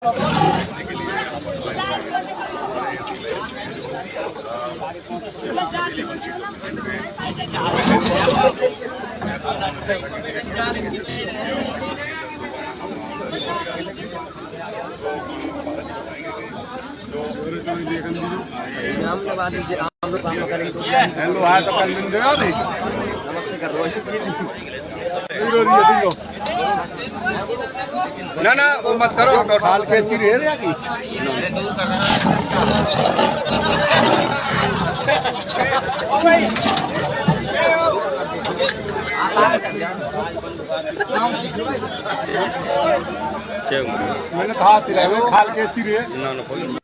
ना ना वो मत करो ठाल के सिरे मैंने कहा सिरे खाल के सिरे ना ना कोई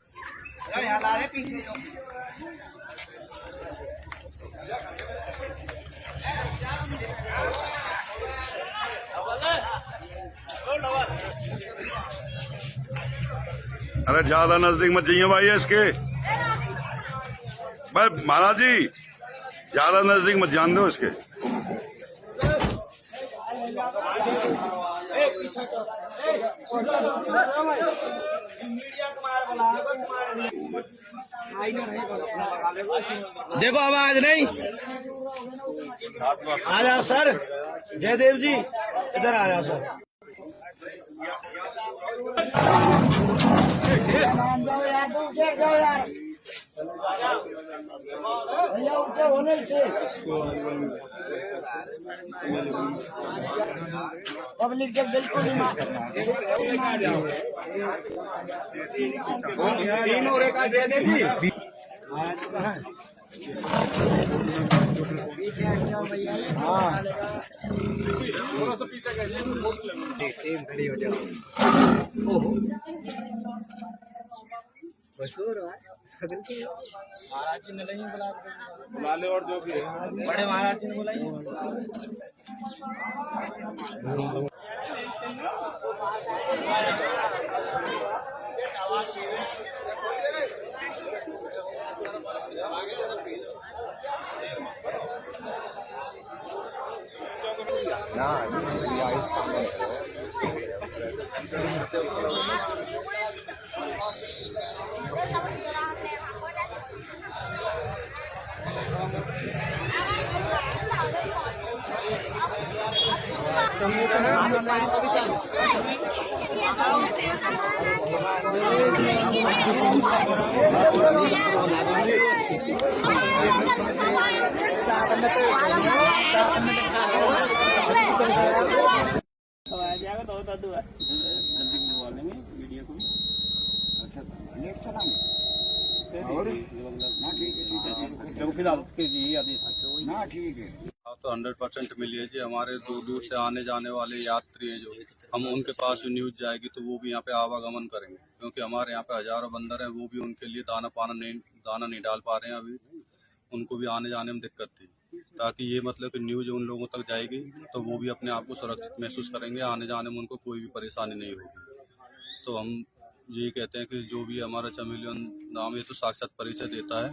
अरे ज्यादा नजदीक मत जाइए भाई इसके भाई महाराज जी, ज्यादा नजदीक मत जान दो इसके। देखो आवाज नहीं। आ जाओ सर, जयदेव जी इधर आ जाओ सर। पब्लिक जब बिल्कुल तीन और एक जयदेव जी हाँ थोड़ा सा पीछे खड़ी हो जाओ। महाराज जी ने नहीं बुला ले और जो भी है बड़े महाराज जी ने बुलाइए। जल्दी बुलवा लेंगे मीडिया को भी। अच्छा नेट चलाएंगे और ना ठीक है जब फिलहाल के जी आदेश ना ठीक है। तो 100% मिलिए जी। हमारे दूर दूर से आने जाने वाले यात्री हैं जो, हम उनके पास भी न्यूज़ जाएगी तो वो भी यहाँ पे आवागमन करेंगे, क्योंकि हमारे यहाँ पे हजारों बंदर हैं, वो भी उनके लिए दाना नहीं डाल पा रहे हैं। अभी उनको भी आने जाने में दिक्कत थी, ताकि ये मतलब कि न्यूज़ उन लोगों तक जाएगी तो वो भी अपने आप को सुरक्षित महसूस करेंगे, आने जाने में उनको कोई भी परेशानी नहीं होगी। तो हम यही कहते हैं कि जो भी हमारा चमेलियन नाम है तो साक्षात परिचय देता है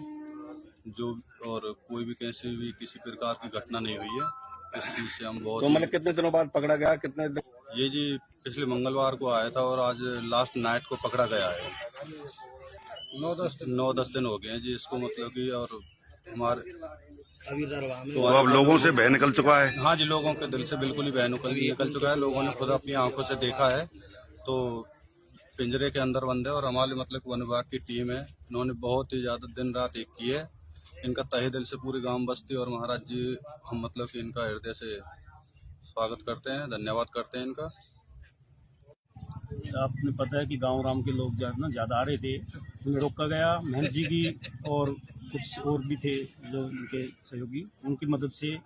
जो, और कोई भी किसी प्रकार की घटना नहीं हुई है। इस चीज़ से हम बहुत। तो मतलब कितने दिनों बाद पकड़ा गया? कितने दिन? ये जी पिछले मंगलवार को आया था और आज लास्ट नाइट को पकड़ा गया है। 9-10 दिन हो गए हैं जी इसको, मतलब कि। और हमारे तो अब लोगों से बह निकल चुका है। हाँ जी, लोगों के दिल से बिल्कुल ही बह निकल चुका है। लोगों ने खुद अपनी आंखों से देखा है। तो पिंजरे के अंदर बंद है और हमारे मतलब वन विभाग की टीम है, उन्होंने बहुत ही ज़्यादा दिन रात एक की है। इनका तहे दिल से पूरी गांव बस्ती और महाराज जी हम मतलब कि इनका हृदय से स्वागत करते हैं, धन्यवाद करते हैं इनका। आपने पता है कि गांव राम के लोग ना ज़्यादा आ रहे थे, उन्हें रोका गया। महंत जी की और कुछ और भी थे जो उनके सहयोगी, उनकी मदद से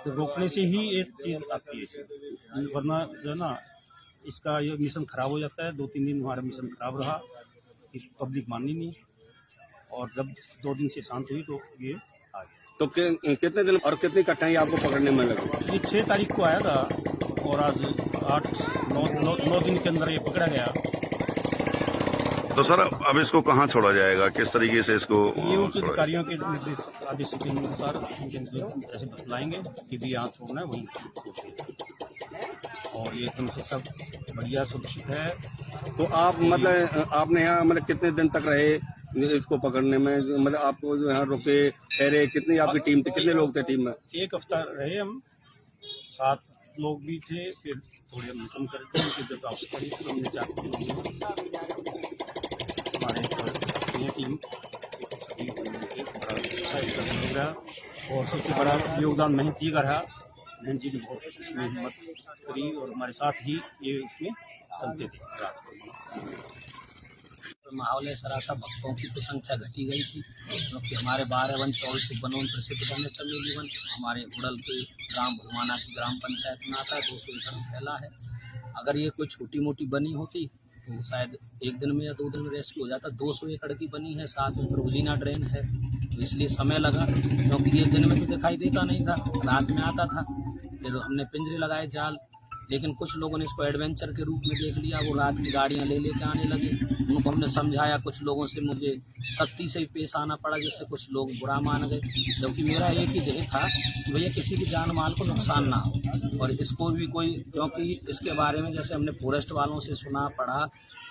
तो रोकने से ही एक चीज़ आती है, वरना जो है ना इसका ये मिशन खराब हो जाता है। 2-3 दिन हमारा मिशन खराब रहा, पब्लिक मानी नहीं, और जब 2 दिन से शांत हुई तो ये आ गया। तो कितने दिन और कितनी कठिनाई आपको पकड़ने में लगी? ये 6 तारीख को आया था और आज 8-9 दिन के अंदर ये पकड़ा गया। तो सर अब इसको कहाँ छोड़ा जाएगा, किस तरीके से इसको? ये उच्च अधिकारियों के निर्देश आदेश के अनुसार ऐसे लाएंगे कि भी यहाँ छोड़ना है वहीं। और ये एकदम से सब बढ़िया सुरक्षित है। तो आप मतलब आपने यहाँ मतलब कितने दिन तक रहे इसको पकड़ने में, मतलब आपको जो यहाँ रुके ठहरे, कितनी आपकी टीम थी, कितने लोग थे टीम में? 1 हफ्ता रहे हम, 7 लोग भी थे, फिर थोड़े हम कम करते हैं, फिर जब वापस पड़ी तो हमने 4 हमारे टीम और सबसे बड़ा योगदान मेहनत जी का रहा। मेहनत जी ने बहुत इसमें हिम्मत करी और हमारे साथ ही ये इसमें चलते थे रात को। माहौल सराता भक्तों की तो संख्या घटी गई थी, क्योंकि हमारे 12 वन 24 वनों में प्रसिद्ध बन है चमेली वन। हमारे हुडल के ग्राम भुलवाना की ग्राम पंचायत में आता है, 200 एकड़ फैला है। अगर ये कोई छोटी मोटी बनी होती तो शायद 1 दिन में या 2 दिन में रेस्क्यू हो जाता। 200 एकड़ की बनी है, साथ में रोजीना ड्रेन है, तो इसलिए समय लगा, क्योंकि ये दिन में तो दिखाई देता नहीं था, रात में आता था। फिर हमने पिंजरे लगाए जाल, लेकिन कुछ लोगों ने इसको एडवेंचर के रूप में देख लिया। वो रात की गाड़ियां ले लेके आने लगे, उनको हमने समझाया। कुछ लोगों से मुझे सख्ती से पेश आना पड़ा, जिससे कुछ लोग बुरा मान गए, जबकि मेरा एक ही ध्येय था कि भैया किसी भी जान माल को नुकसान ना हो और इसको भी कोई, क्योंकि इसके बारे में जैसे हमने फॉरेस्ट वालों से सुना पड़ा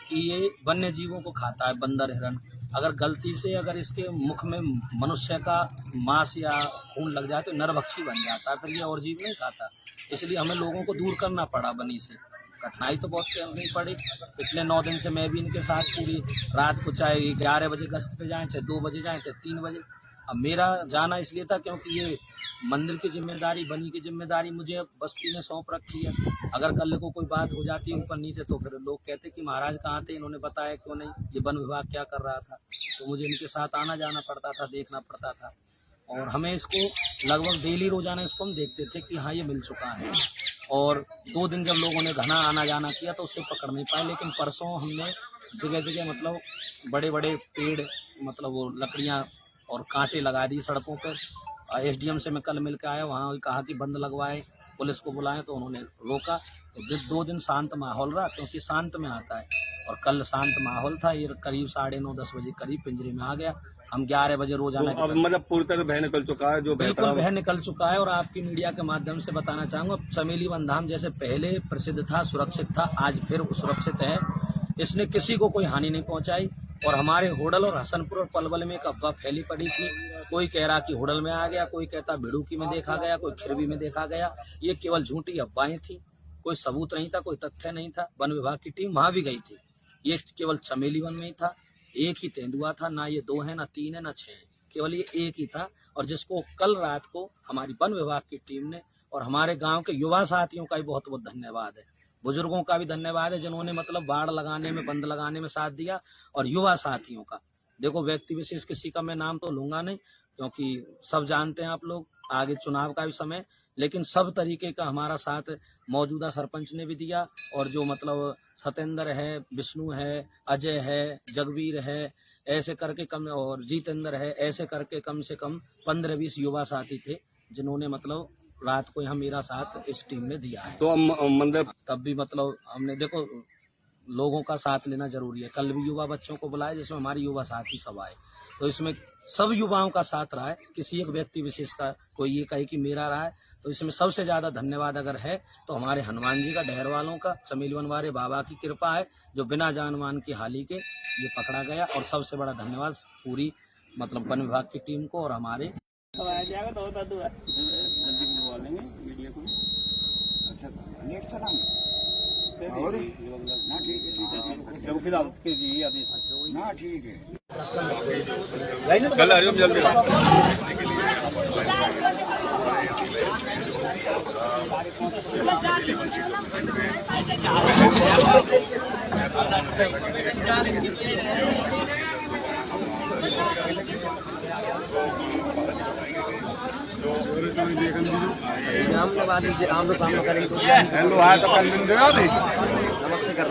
कि ये वन्य जीवों को खाता है, बंदर हिरण। अगर गलती से अगर इसके मुख में मनुष्य का मांस या खून लग जाए तो नरभक्षी बन जाता है, फिर ये और जीव नहीं खाता। इसलिए हमें लोगों को दूर करना पड़ा बनी से। कठिनाई तो बहुत करनी पड़ी। पिछले 9 दिन से मैं भी इनके साथ पूरी रात को, चाहे 11 बजे गश्त पे जाएं, चाहे 2 बजे जाएं, चाहे 3 बजे। अब मेरा जाना इसलिए था क्योंकि ये मंदिर की जिम्मेदारी, बनी की जिम्मेदारी मुझे बस्ती में सौंप रखी है। अगर कल को कोई बात हो जाती है ऊपर नीचे तो फिर लोग कहते कि महाराज कहाँ थे, इन्होंने बताया क्यों नहीं, ये वन विभाग क्या कर रहा था। तो मुझे इनके साथ आना जाना पड़ता था, देखना पड़ता था। और हमें इसको लगभग डेली रोजाना इसको हम देखते थे कि हाँ ये मिल चुका है। और 2 दिन जब लोगों ने घना आना जाना किया तो उससे पकड़ नहीं पाए, लेकिन परसों हमने जगह जगह मतलब बड़े बड़े पेड़, मतलब वो लकड़ियाँ और कांटे लगा दी सड़कों पर। SDM से मैं कल मिल के आया, वहाँ कहा कि बंद लगवाए, पुलिस को बुलाएं, तो उन्होंने रोका। तो 2 दिन शांत माहौल रहा, क्योंकि शांत में आता है। और कल शांत माहौल था। ये करीब 9:30-10 बजे करीब पिंजरे में आ गया। हम 11 बजे रोजाना तो अब मतलब पूरी तरह बह निकल चुका है, जो बिल्कुल बह निकल चुका है। और आपकी मीडिया के माध्यम से बताना चाहूँगा, चमेली वन धाम जैसे पहले प्रसिद्ध था, सुरक्षित था, आज फिर सुरक्षित है। इसने किसी को कोई हानि नहीं पहुंचाई। और हमारे होडल और हसनपुर और पलवल में एक अफवाह फैली पड़ी थी, कोई कह रहा कि होडल में आ गया, कोई कहता भिड़ूकी में देखा गया, कोई खिरवी में देखा गया। ये केवल झूठी अफवाहें थी, कोई सबूत नहीं था, कोई तथ्य नहीं था। वन विभाग की टीम वहां भी गई थी, ये केवल चमेली वन में ही था। एक ही तेंदुआ था, ना ये 2 है, ना 3 है, ना 6 है, केवल ये एक ही था। और जिसको कल रात को हमारी वन विभाग की टीम ने, और हमारे गाँव के युवा साथियों का भी बहुत बहुत धन्यवाद है, बुजुर्गों का भी धन्यवाद है, जिन्होंने मतलब बाड़ लगाने में, बंद लगाने में साथ दिया। और युवा साथियों का, देखो व्यक्ति विशेष किसी का मैं नाम तो लूंगा नहीं, क्योंकि सब जानते हैं आप लोग, आगे चुनाव का भी समय, लेकिन सब तरीके का हमारा साथ मौजूदा सरपंच ने भी दिया। और जो मतलब सतेंद्र है, विष्णु है, अजय है, जगवीर है, ऐसे करके कम, और जितेंद्र है, ऐसे करके कम से कम 15-20 युवा साथी थे, जिन्होंने मतलब रात को यहाँ मेरा साथ इस टीम ने दिया है। तो मंदिर तब भी मतलब हमने, देखो लोगों का साथ लेना जरूरी है। कल भी युवा बच्चों को बुलाए, जिसमें हमारे युवा साथी सब आए, तो इसमें सब युवाओं का साथ रहा है, किसी एक व्यक्ति विशेष का कोई ये कहे कि मेरा रहा है। तो इसमें सबसे ज्यादा धन्यवाद अगर है तो हमारे हनुमान जी का, डहर वालों का, चमेली वन वाले बाबा की कृपा है, जो बिना जान मान के हाली के ये पकड़ा गया। और सबसे बड़ा धन्यवाद पूरी मतलब वन विभाग की टीम को और हमारे जल्दी बुलवा लेंगे मीडिया को। अच्छा, नेट चलाएंगे और ना ठीक है, जब फिलहाल के जी आदेश ना ठीक है। कल हरिओम जल्दी हम लोग सामने करेंगे तो हेलो आया तो कल दिन देगा दी नमस्ते कर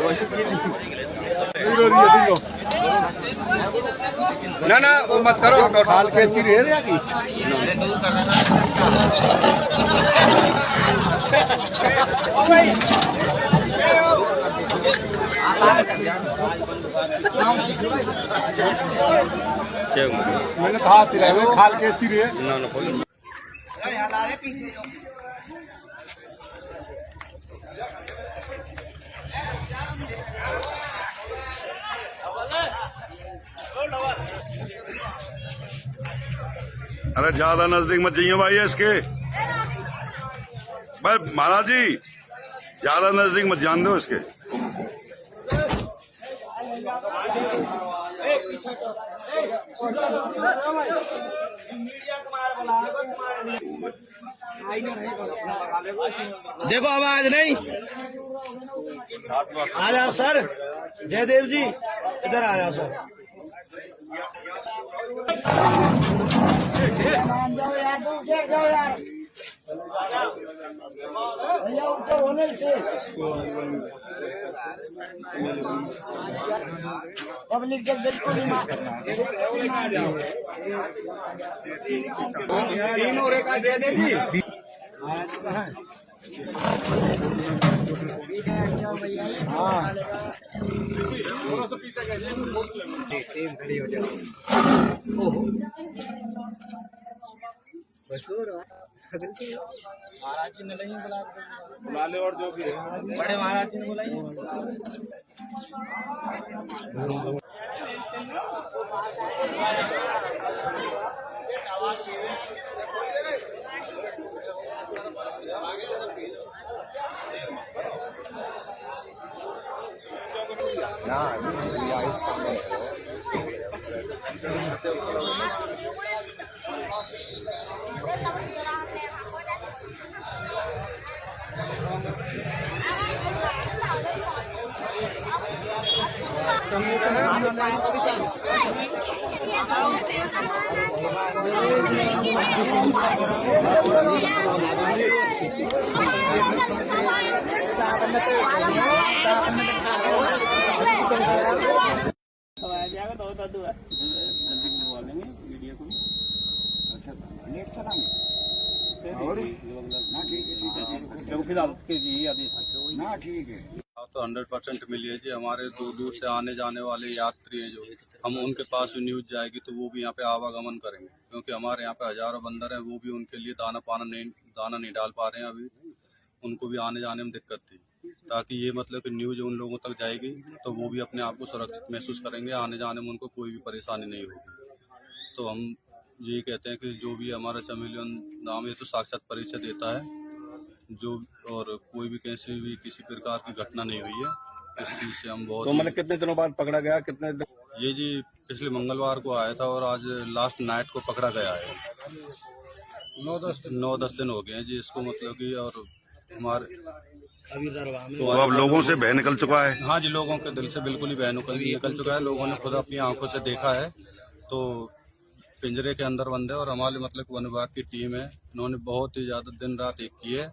ना ना वो मत करो, ठाल के सिर है की मैंने कहा सिर है, खाल के सिर है ना ना कोई अरे ज्यादा नजदीक मत जाइए भाई इसके। भाई महाराज जी ज्यादा नजदीक मत जान दो इसके। देखो आवाज नहीं आ जाओ सर। जयदेव जी इधर आ जाओ सर। भैया ऊपर होने से पब्लिक जब बिल्कुल तीन और एक जयदेव जी खड़ी हो जाए। महाराज जी ने नहीं बुला ले और जो भी है बड़े महाराज जी ने बुलाइए। जल्दी बुलवा लेंगे मीडिया को। अच्छा नेट चलाएंगे और ना ठीक है जो फिलहाल के जी आदेश ना ठीक है। आप तो 100% मिलिए जी। हमारे दूर दूर से आने जाने वाले यात्री हैं जो, हम उनके पास भी न्यूज जाएगी तो वो भी यहाँ पे आवागमन करेंगे, क्योंकि हमारे यहाँ पे हजारों बंदर हैं, वो भी उनके लिए दाना नहीं डाल पा रहे हैं। अभी उनको भी आने जाने में दिक्कत थी, ताकि ये मतलब कि न्यूज उन लोगों तक जाएगी तो वो भी अपने आप को सुरक्षित महसूस करेंगे, आने जाने में उनको कोई भी परेशानी नहीं होगी। तो हम यही कहते हैं कि जो भी हमारा चमेलियन नाम है तो साक्षात परिचय देता है जो, और कोई भी किसी प्रकार की घटना नहीं हुई है। इस चीज़ से हम बहुत तो मतलब कितने दिनों बाद पकड़ा गया? कितने ये जी पिछले मंगलवार को आया था और आज लास्ट नाइट को पकड़ा गया है। 9-10 दिन हो गए हैं जी इसको, मतलब कि। और हमारे तो अब लोगों से बह निकल चुका है। हाँ जी, लोगों के दिल से बिल्कुल ही बह निकल चुका है। लोगों ने खुद अपनी आंखों से देखा है। तो पिंजरे के अंदर बंद है और हमारे मतलब वन विभाग की टीम है, इन्होंने बहुत ही ज्यादा दिन रात एक की है।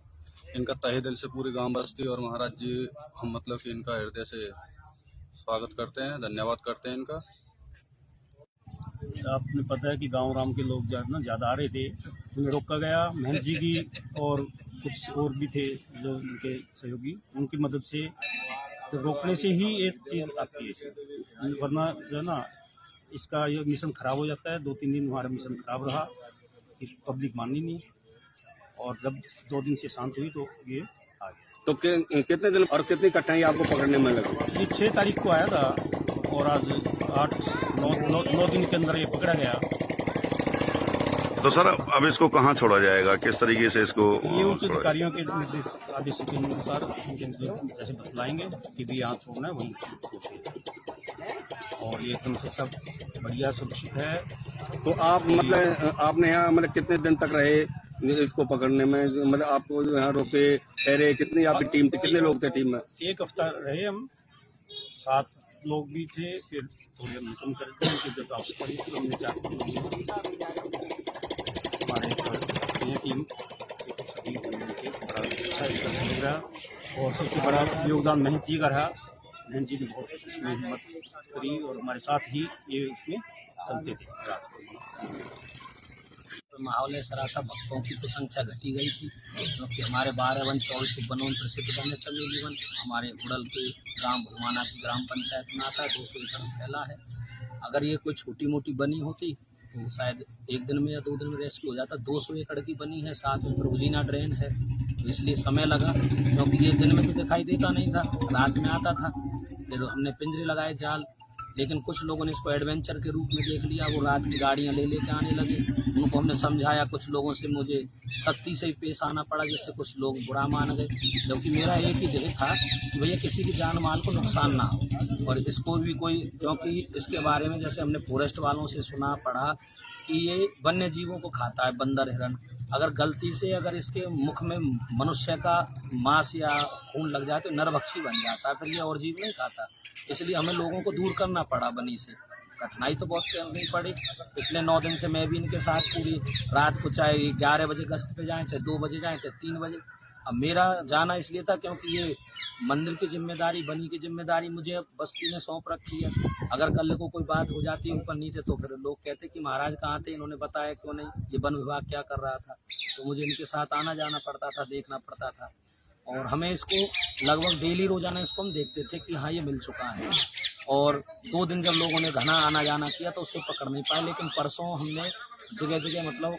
इनका तहे दिल से पूरी गांव बस्ती और महाराज जी हम मतलब कि इनका हृदय से स्वागत करते हैं, धन्यवाद करते हैं इनका। आपने पता है कि गांव राम के लोग ज़्यादा आ रहे थे, उन्हें रोका गया। महंत जी की और कुछ और भी थे जो उनके सहयोगी, उनकी मदद से तो रोकने से ही एक चीज़ आती है, वरना जो है ना इसका ये मिशन खराब हो जाता है। 2-3 दिन हमारा मिशन खराब रहा, पब्लिक मानी नहीं, और जब 2 दिन से शांत हुई तो ये आ गया। तो कितने दिन और कितनी कठिनाई आपको पकड़ने में लगी? ये 6 तारीख को आया था और आज 8-9 दिन के अंदर ये पकड़ा गया। तो सर अब इसको कहाँ छोड़ा जाएगा, किस तरीके से इसको ये उच्च अधिकारियों के निर्देश आदेश के अनुसार जैसे बतलाएंगे कि भी यहाँ छोड़ना है वहीं, और ये एकदम से सब बढ़िया सुरक्षित है। तो आप मतलब आपने यहाँ मतलब कितने दिन तक रहे इसको पकड़ने में? मतलब आपको जो यहाँ रोके ठहरे, कितनी आपकी टीम थी, कितने लोग थे टीम में? 1 हफ्ता रहे हम, 7 लोग भी थे, फिर थोड़े हम कम कर दिए कि जब आप पड़ी तो हमने 4 हमारे ये टीम और सबसे बड़ा योगदान महंत जी का रहा। महंत जी ने बहुत इसमें हिम्मत करी और हमारे साथ ही ये इसमें चलते थे। माहौल ऐसा रहा था, भक्तों की तो संख्या घटी गई थी, क्योंकि हमारे 12 वन 14 वनों में प्रसिद्ध वन चमेली वन हमारे उड़ल के ग्राम भुलवाना की ग्राम पंचायत में आता है। 200 एकड़ फैला है। अगर ये कोई छोटी मोटी बनी होती तो शायद 1 दिन में या 2 दिन में रेस्क्यू हो जाता। 200 एकड़ की बनी है, साथ में रोजीना ड्रेन है, तो इसलिए समय लगा, क्योंकि ये दिन में तो दिखाई देता नहीं था, रात में आता था। फिर हमने पिंजरे लगाए जाल, लेकिन कुछ लोगों ने इसको एडवेंचर के रूप में देख लिया। वो रात की गाड़ियां ले लेके आने लगे। उनको हमने समझाया, कुछ लोगों से मुझे सख्ती से पेश आना पड़ा, जिससे कुछ लोग बुरा मान गए। जबकि मेरा एक ही ध्येय था कि भैया किसी की जान माल को नुकसान ना हो, और इसको भी कोई, क्योंकि इसके बारे में जैसे हमने फॉरेस्ट वालों से सुना पड़ा कि ये वन्य जीवों को खाता है, बंदर, हिरण। अगर गलती से अगर इसके मुख में मनुष्य का मांस या खून लग जाए तो नरभक्षी बन जाता है, फिर ये और जीव नहीं खाता। इसलिए हमें लोगों को दूर करना पड़ा बनी से। कठिनाई तो बहुत करनी पड़ी। पिछले 9 दिन से मैं भी इनके साथ पूरी रात को, चाहे 11 बजे गश्त पे जाएं, चाहे 2 बजे जाएं, चाहे 3 बजे। अब मेरा जाना इसलिए था क्योंकि ये मंदिर की जिम्मेदारी, बनी की जिम्मेदारी मुझे अब बस्ती में सौंप रखी है। अगर कल को कोई बात हो जाती है ऊपर नीचे तो फिर लोग कहते कि महाराज कहाँ थे, इन्होंने बताया क्यों नहीं, ये वन विभाग क्या कर रहा था। तो मुझे इनके साथ आना जाना पड़ता था, देखना पड़ता था। और हमें इसको लगभग डेली रोजाना इसको हम देखते थे कि हाँ ये मिल चुका है। और 2 दिन जब लोगों ने घना आना जाना किया तो उससे पकड़ नहीं पाए। लेकिन परसों हमने जगह जगह मतलब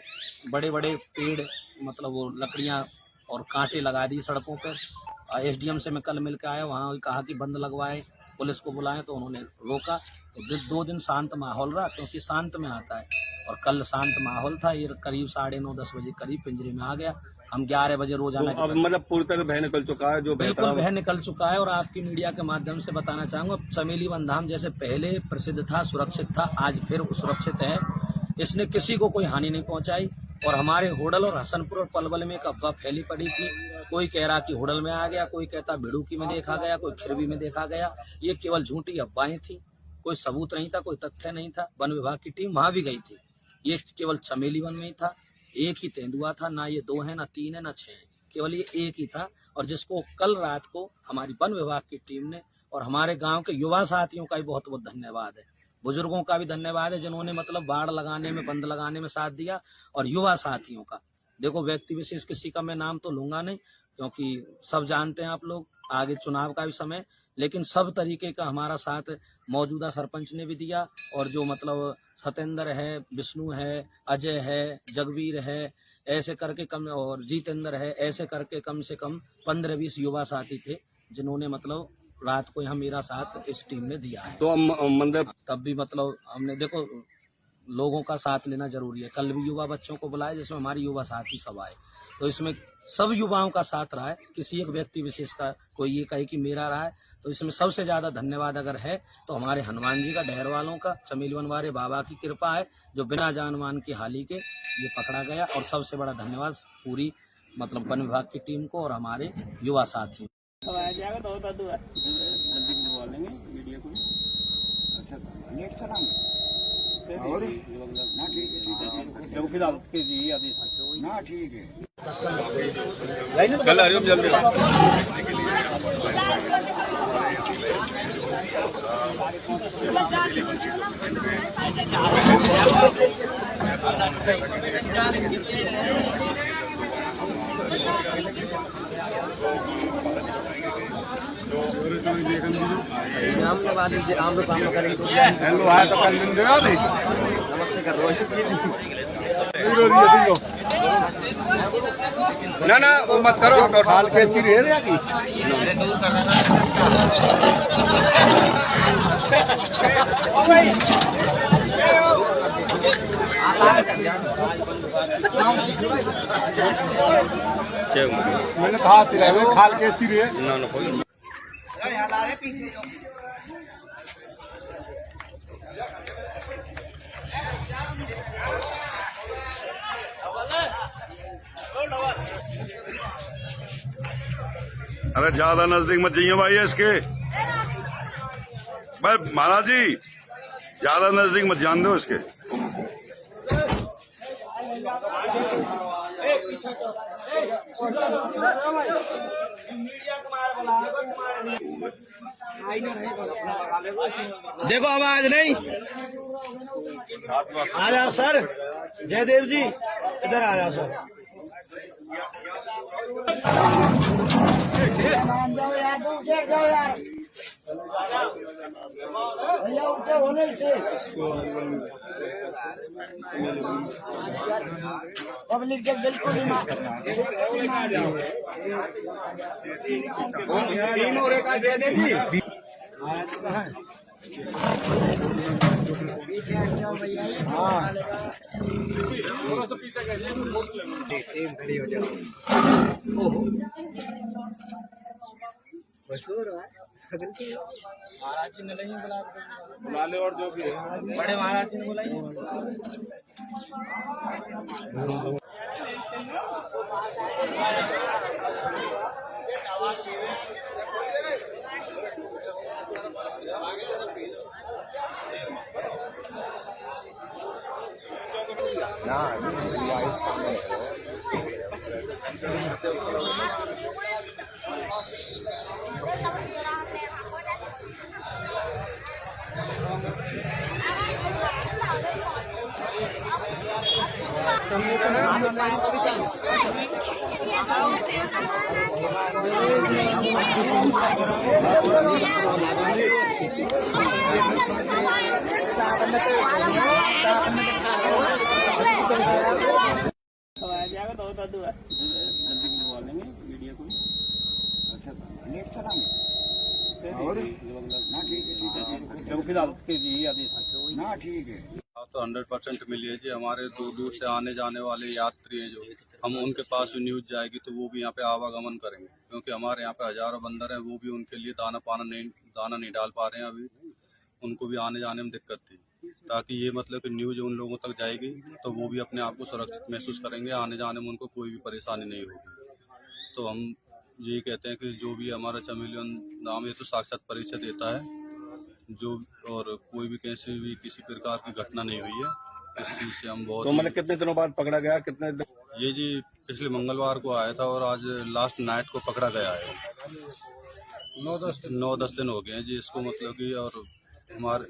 बड़े बड़े पेड़, मतलब वो लकड़ियाँ और कांटे लगा दी सड़कों पर। SDM से मैं कल मिल के आया, वहाँ कहा कि बंद लगवाए, पुलिस को बुलाएं, तो उन्होंने रोका। तो 2 दिन शांत माहौल रहा, क्योंकि शांत में आता है। और कल शांत माहौल था। ये करीब 9:30-10 बजे करीब पिंजरे में आ गया। हम 11 बजे रोजाना तो अब मतलब पूरी तरह भय निकल चुका है, जो बिल्कुल भय निकल चुका है। और आपकी मीडिया के माध्यम से बताना चाहूंगा, चमेली वन धाम जैसे पहले प्रसिद्ध था, सुरक्षित था, आज फिर सुरक्षित है। इसने किसी को कोई हानि नहीं पहुंचाई। और हमारे होडल और हसनपुर और पलवल में एक अफवाह फैली पड़ी थी। कोई कह रहा कि होडल में आ गया, कोई कहता बिड़ूकी में देखा गया, कोई खिरवी में देखा गया। ये केवल झूठी अफवाहें थी, कोई सबूत नहीं था, कोई तथ्य नहीं था। वन विभाग की टीम वहां भी गई थी। ये केवल चमेली वन में ही था, एक ही तेंदुआ था, ना ये 2 है, ना 3 है, ना 6 है, केवल ये एक ही था। और जिसको कल रात को हमारी वन विभाग की टीम ने, और हमारे गांव के युवा साथियों का भी बहुत बहुत धन्यवाद है, बुजुर्गों का भी धन्यवाद है, जिन्होंने मतलब बाड़ लगाने में, बंद लगाने में साथ दिया। और युवा साथियों का, देखो व्यक्ति विशेष किसी का मैं नाम तो लूंगा नहीं, क्योंकि सब जानते हैं आप लोग, आगे चुनाव का भी समय, लेकिन सब तरीके का हमारा साथ मौजूदा सरपंच ने भी दिया। और जो मतलब सतेंद्र है, विष्णु है, अजय है, जगवीर है, ऐसे करके कम, और जितेंद्र है, ऐसे करके कम से कम 15-20 युवा साथी थे, जिन्होंने मतलब रात को यहाँ मेरा साथ इस टीम ने दिया है। तो मंदिर तब भी मतलब हमने, देखो लोगों का साथ लेना जरूरी है। कल भी युवा बच्चों को बुलाया, जिसमें हमारी युवा साथी सब आए, तो इसमें सब युवाओं का साथ रहा है। किसी एक व्यक्ति विशेष का कोई ये कहे कि मेरा रहा है, तो इसमें सबसे ज्यादा धन्यवाद अगर है तो हमारे हनुमान जी का, डहर वालों का, चमेली वन वाले बाबा की कृपा है, जो बिना जान मान की हाली के ये पकड़ा गया। और सबसे बड़ा धन्यवाद पूरी मतलब वन विभाग की टीम को और हमारे युवा साथियों। जल्दी बुलवा लेंगे मीडिया को। अच्छा, नेट चलाएंगे और ना, ठीक है, जब फिलहाल के जी आदेश ना, ठीक है। कल हरिओम जल्दी हम लोग काम करेंगे तो हेलो आया तो कल दिन दे दी नमस्ते कर ना ना वो मत करो, ठाल के सिरे रे की मैंने कहा सिरे में खाल के सिरे ना ना कोई अरे ज्यादा नजदीक मत जाइए भाई इसके। भाई महाराज जी ज्यादा नजदीक मत जान दो इसके। देखो आवाज नहीं। आ जाओ सर, जयदेव जी इधर आ जाओ सर। पब्लिक जब बिल्कुल तीन और एक जयदेव जी महाराज जी ने नहीं बुला ले और जो भी है बड़े महाराज जी ने बुलाइए। जल्दी बुलवा लेंगे मीडिया को। अच्छा नेट चलाएंगे और ना ठीक है देखो फिलहाल के जी आदेश ना ठीक है। हाँ, तो 100% मिलिए जी। हमारे दूर दूर से आने जाने वाले यात्री हैं जो, हम उनके पास भी न्यूज जाएगी तो वो भी यहाँ पे आवागमन करेंगे, क्योंकि हमारे यहाँ पे हजारों बंदर हैं, वो भी उनके लिए दाना नहीं डाल पा रहे हैं। अभी उनको भी आने जाने में दिक्कत थी, ताकि ये मतलब कि न्यूज उन लोगों तक जाएगी तो वो भी अपने आप को सुरक्षित महसूस करेंगे, आने जाने में उनको कोई भी परेशानी नहीं होगी। तो हम यही कहते हैं कि जो भी हमारा चमेलियन नाम ये तो साक्षात परिचय देता है जो, और कोई भी किसी प्रकार की घटना नहीं हुई है। इस चीज़ से हम बहुत तो मतलब कितने दिनों बाद पकड़ा गया? कितने ये जी पिछले मंगलवार को आया था और आज लास्ट नाइट को पकड़ा गया है। 9-10 दिन हो गए हैं जी इसको, मतलब कि। और हमारे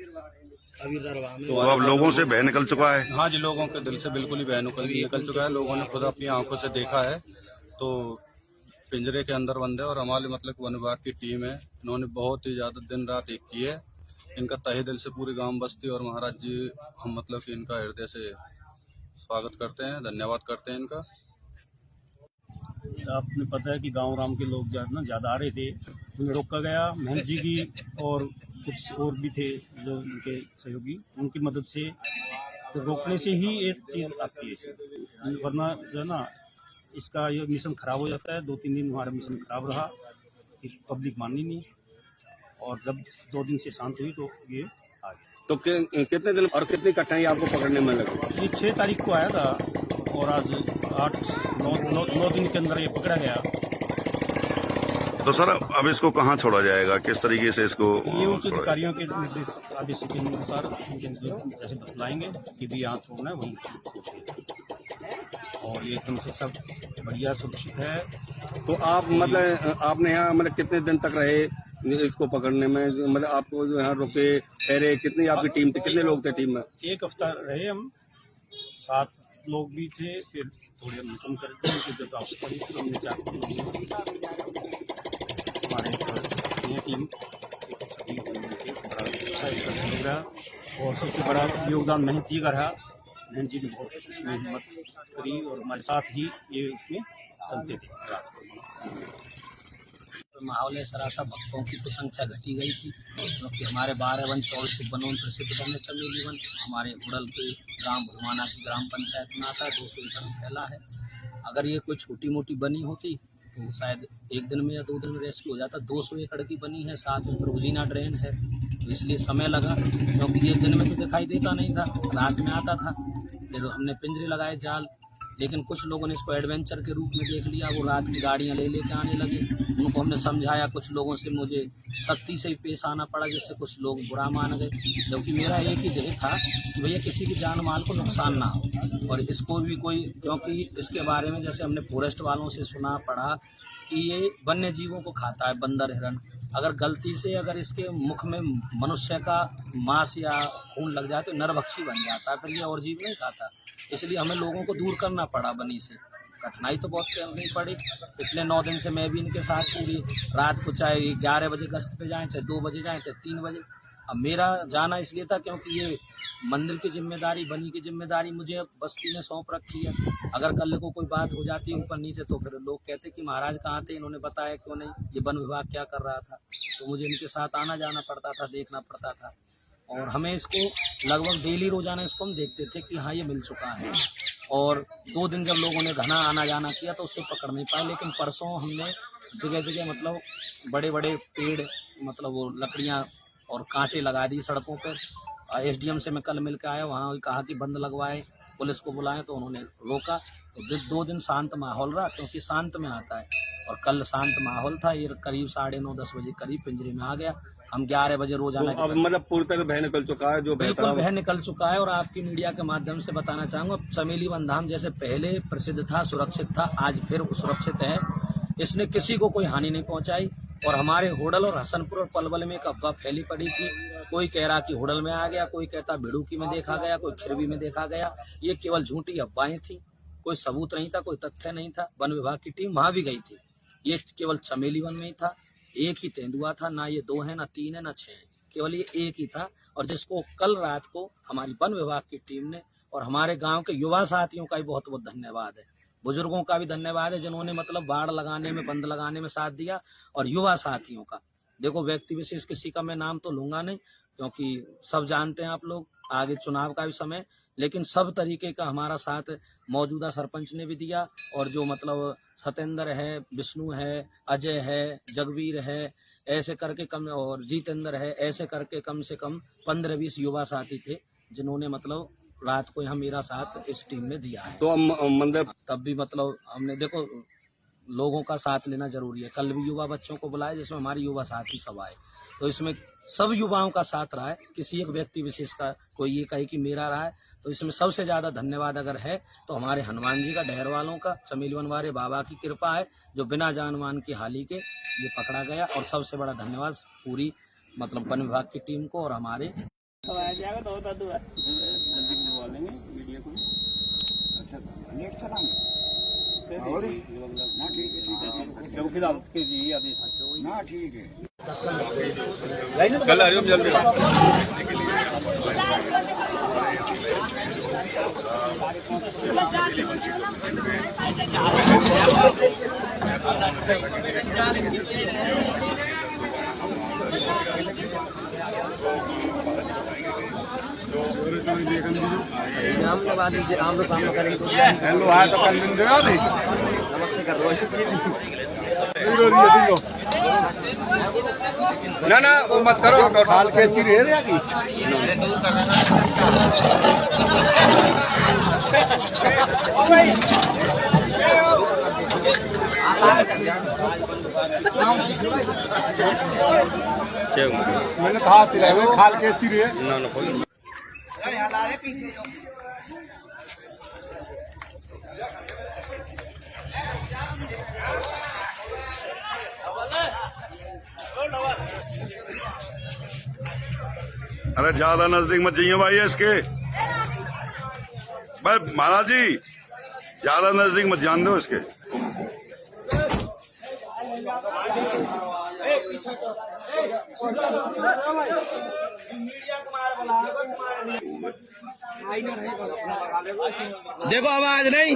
तो अब लोगों से भय निकल चुका है। हाँ जी, लोगों के दिल से बिल्कुल ही भय निकल चुका है। लोगों ने खुद अपनी आंखों से देखा है। तो पिंजरे के अंदर बंद है और हमारे मतलब वन विभाग की टीम है, इन्होंने बहुत ही ज्यादा दिन रात एक की है। इनका तहे दिल से पूरी गांव बस्ती और महाराज जी हम मतलब कि इनका हृदय से स्वागत करते हैं, धन्यवाद करते हैं इनका। आपने पता है कि गांव राम के लोग ज़्यादा आ रहे थे, उन्हें रोका गया। महंत जी की और कुछ और भी थे जो उनके सहयोगी, उनकी मदद से तो रोकने से ही एक चीज़ आती है, वरना जो है ना इसका ये मिशन खराब हो जाता है। 2-3 दिन हमारा मिशन खराब रहा, पब्लिक मानी नहीं, और जब 2 दिन से शांत हुई तो ये आ गया। तो कितने दिन और कितनी कठिनाई आपको पकड़ने में लगी? ये 6 तारीख को आया था और आज 8-9 दिन के अंदर ये पकड़ा गया। तो सर अब इसको कहाँ छोड़ा जाएगा, किस तरीके से इसको ये उच्च छोड़ा? अधिकारियों के आदेश के अनुसार जैसे बतलाएंगे कि भी यहाँ छोड़ना है वहीं, और ये एकदम से सब बढ़िया सुरक्षित है। तो आप मतलब आपने यहाँ मतलब कितने दिन तक रहे इसको पकड़ने में? मतलब आपको जो यहाँ रुके ठहरे, कितनी आपकी टीम थी, कितने लोग थे टीम में? 1 हफ्ता रहे हम, 7 लोग भी थे, फिर थोड़े हम कम कर दिए क्योंकि जब आपसे पड़ी तो हमने 4 हमारे ये टीम बड़ा, और सबसे बड़ा योगदान महंत जी का रहा। महंत जी ने बहुत इसमें हिम्मत करी और हमारे साथ ही ये इसमें चलते थे। माहौल ऐसा रहा था, भक्तों की तो संख्या घटी गई थी, क्योंकि हमारे 12 वन 14 वन प्रसिद्ध बने चमेली वन हमारे उड़ल के ग्राम भुलवाना की ग्राम पंचायत में आता है। 200 एकड़ फैला है। अगर ये कोई छोटी मोटी बनी होती तो शायद 1 दिन में या 2 दिन में रेस्क्यू हो जाता। 200 एकड़ की बनी है, साथ में रोजीना ड्रेन है, तो इसलिए समय लगा, क्योंकि ये दिन में तो दिखाई देता नहीं था, रात में आता था। फिर हमने पिंजरे लगाए जाल, लेकिन कुछ लोगों ने इसको एडवेंचर के रूप में देख लिया। वो रात की गाड़ियां ले लेके आने लगे, उनको हमने समझाया। कुछ लोगों से मुझे सख्ती से पेश आना पड़ा, जिससे कुछ लोग बुरा मान गए, जबकि मेरा एक ही ध्येय था कि भैया किसी की जान माल को नुकसान ना हो। और इसको भी कोई, क्योंकि इसके बारे में जैसे हमने फॉरेस्ट वालों से सुना पड़ा कि ये वन्य जीवों को खाता है, बंदर हिरन। अगर गलती से अगर इसके मुख में मनुष्य का मांस या खून लग जाए तो नरभक्षी बन जाता है, फिर ये और जीव नहीं खाता। इसलिए हमें लोगों को दूर करना पड़ा बनी से। कठिनाई तो बहुत करनी पड़ी। पिछले 9 दिन से मैं भी इनके साथ पूरी रात को, चाहे 11 बजे गश्त पे जाएं, चाहे 2 बजे जाएं, चाहे 3 बजे, अब मेरा जाना इसलिए था क्योंकि ये मंदिर की जिम्मेदारी, बनी की जिम्मेदारी मुझे बस्ती में सौंप रखी है। अगर कल को कोई बात हो जाती है ऊपर नीचे तो फिर लोग कहते कि महाराज कहाँ थे, इन्होंने बताया क्यों नहीं, ये वन विभाग क्या कर रहा था। तो मुझे इनके साथ आना जाना पड़ता था, देखना पड़ता था। और हमें इसको लगभग डेली रोजाना इसको हम देखते थे कि हाँ ये मिल चुका है। और 2 दिन जब लोगों ने घना आना जाना किया तो उससे पकड़ नहीं पाए, लेकिन परसों हमने जगह जगह मतलब बड़े बड़े पेड़, मतलब वो लकड़ियाँ और कांटे लगा दी सड़कों पर। SDM से मैं कल मिल के आया, वहाँ कहा कि बंद लगवाए, पुलिस को बुलाएं, तो उन्होंने रोका। तो 2 दिन शांत माहौल रहा, क्योंकि शांत में आता है। और कल शांत माहौल था, ये करीब 9:30-10 बजे करीब पिंजरे में आ गया। हम 11 बजे रोजाना तो अब मतलब पूरी तरह भय निकल चुका है, जो बिल्कुल भय निकल चुका है। और आपकी मीडिया के माध्यम से बताना चाहूंगा, चमेली वन धाम जैसे पहले प्रसिद्ध था, सुरक्षित था, आज फिर सुरक्षित है। इसने किसी को कोई हानि नहीं पहुंचाई। और हमारे होडल और हसनपुर और पलवल में एक अफवाह फैली पड़ी थी, कोई कह रहा कि होडल में आ गया, कोई कहता बिड़ूकी में देखा गया, कोई खिरवी में देखा गया। ये केवल झूठी अफवाहें थी, कोई सबूत नहीं था, कोई तथ्य नहीं था। वन विभाग की टीम वहां भी गई थी, ये केवल चमेली वन में ही था। एक ही तेंदुआ था, ना ये 2 है, ना 3 है, ना 6 है, केवल ये एक ही था। और जिसको कल रात को हमारी वन विभाग की टीम ने, और हमारे गांव के युवा साथियों का भी बहुत बहुत धन्यवाद है, बुजुर्गों का भी धन्यवाद है, जिन्होंने मतलब बाड़ लगाने में, बंद लगाने में साथ दिया। और युवा साथियों का, देखो व्यक्ति विशेष किसी का मैं नाम तो लूंगा नहीं, क्योंकि सब जानते हैं आप लोग, आगे चुनाव का भी समय, लेकिन सब तरीके का हमारा साथ मौजूदा सरपंच ने भी दिया। और जो मतलब सतेंद्र है, विष्णु है, अजय है, जगवीर है, ऐसे करके कम, और जितेंद्र है, ऐसे करके कम से कम 15-20 युवा साथी थे, जिन्होंने मतलब रात को यहाँ मेरा साथ इस टीम में दिया है। तो मंदिर तब भी मतलब हमने, देखो लोगों का साथ लेना जरूरी है। कल भी युवा बच्चों को बुलाए, जिसमें हमारे युवा साथी सब आए, तो इसमें सब युवाओं का साथ रहा है, किसी एक व्यक्ति विशेष का कोई ये कहे कि मेरा रहा है। तो इसमें सबसे ज्यादा धन्यवाद अगर है तो हमारे हनुमान जी का, डहर वालों का, चमेली वन वाले बाबा की कृपा है, जो बिना जान मान के हाली के ये पकड़ा गया। और सबसे बड़ा धन्यवाद पूरी मतलब वन विभाग की टीम को और हमारे जल्दी बुलवा लेंगे मीडिया को। अच्छा, नेट चलाएंगे और ना ठीक है, जब फिलहाल के जी आदेश ना ठीक है। कल हरिओम जल्दी आम तो सामने करेंगे। हेलो आया तो कल दिन दो नमस्ते कर ना वो मत करो, खाल कैसी रहे की मैंने कहा खाल कैसी रहे। अरे ज्यादा नजदीक मत जाइए भाई इसके, भाई महाराज जी ज्यादा नजदीक मत जान दो इसके। देखो आवाज नहीं,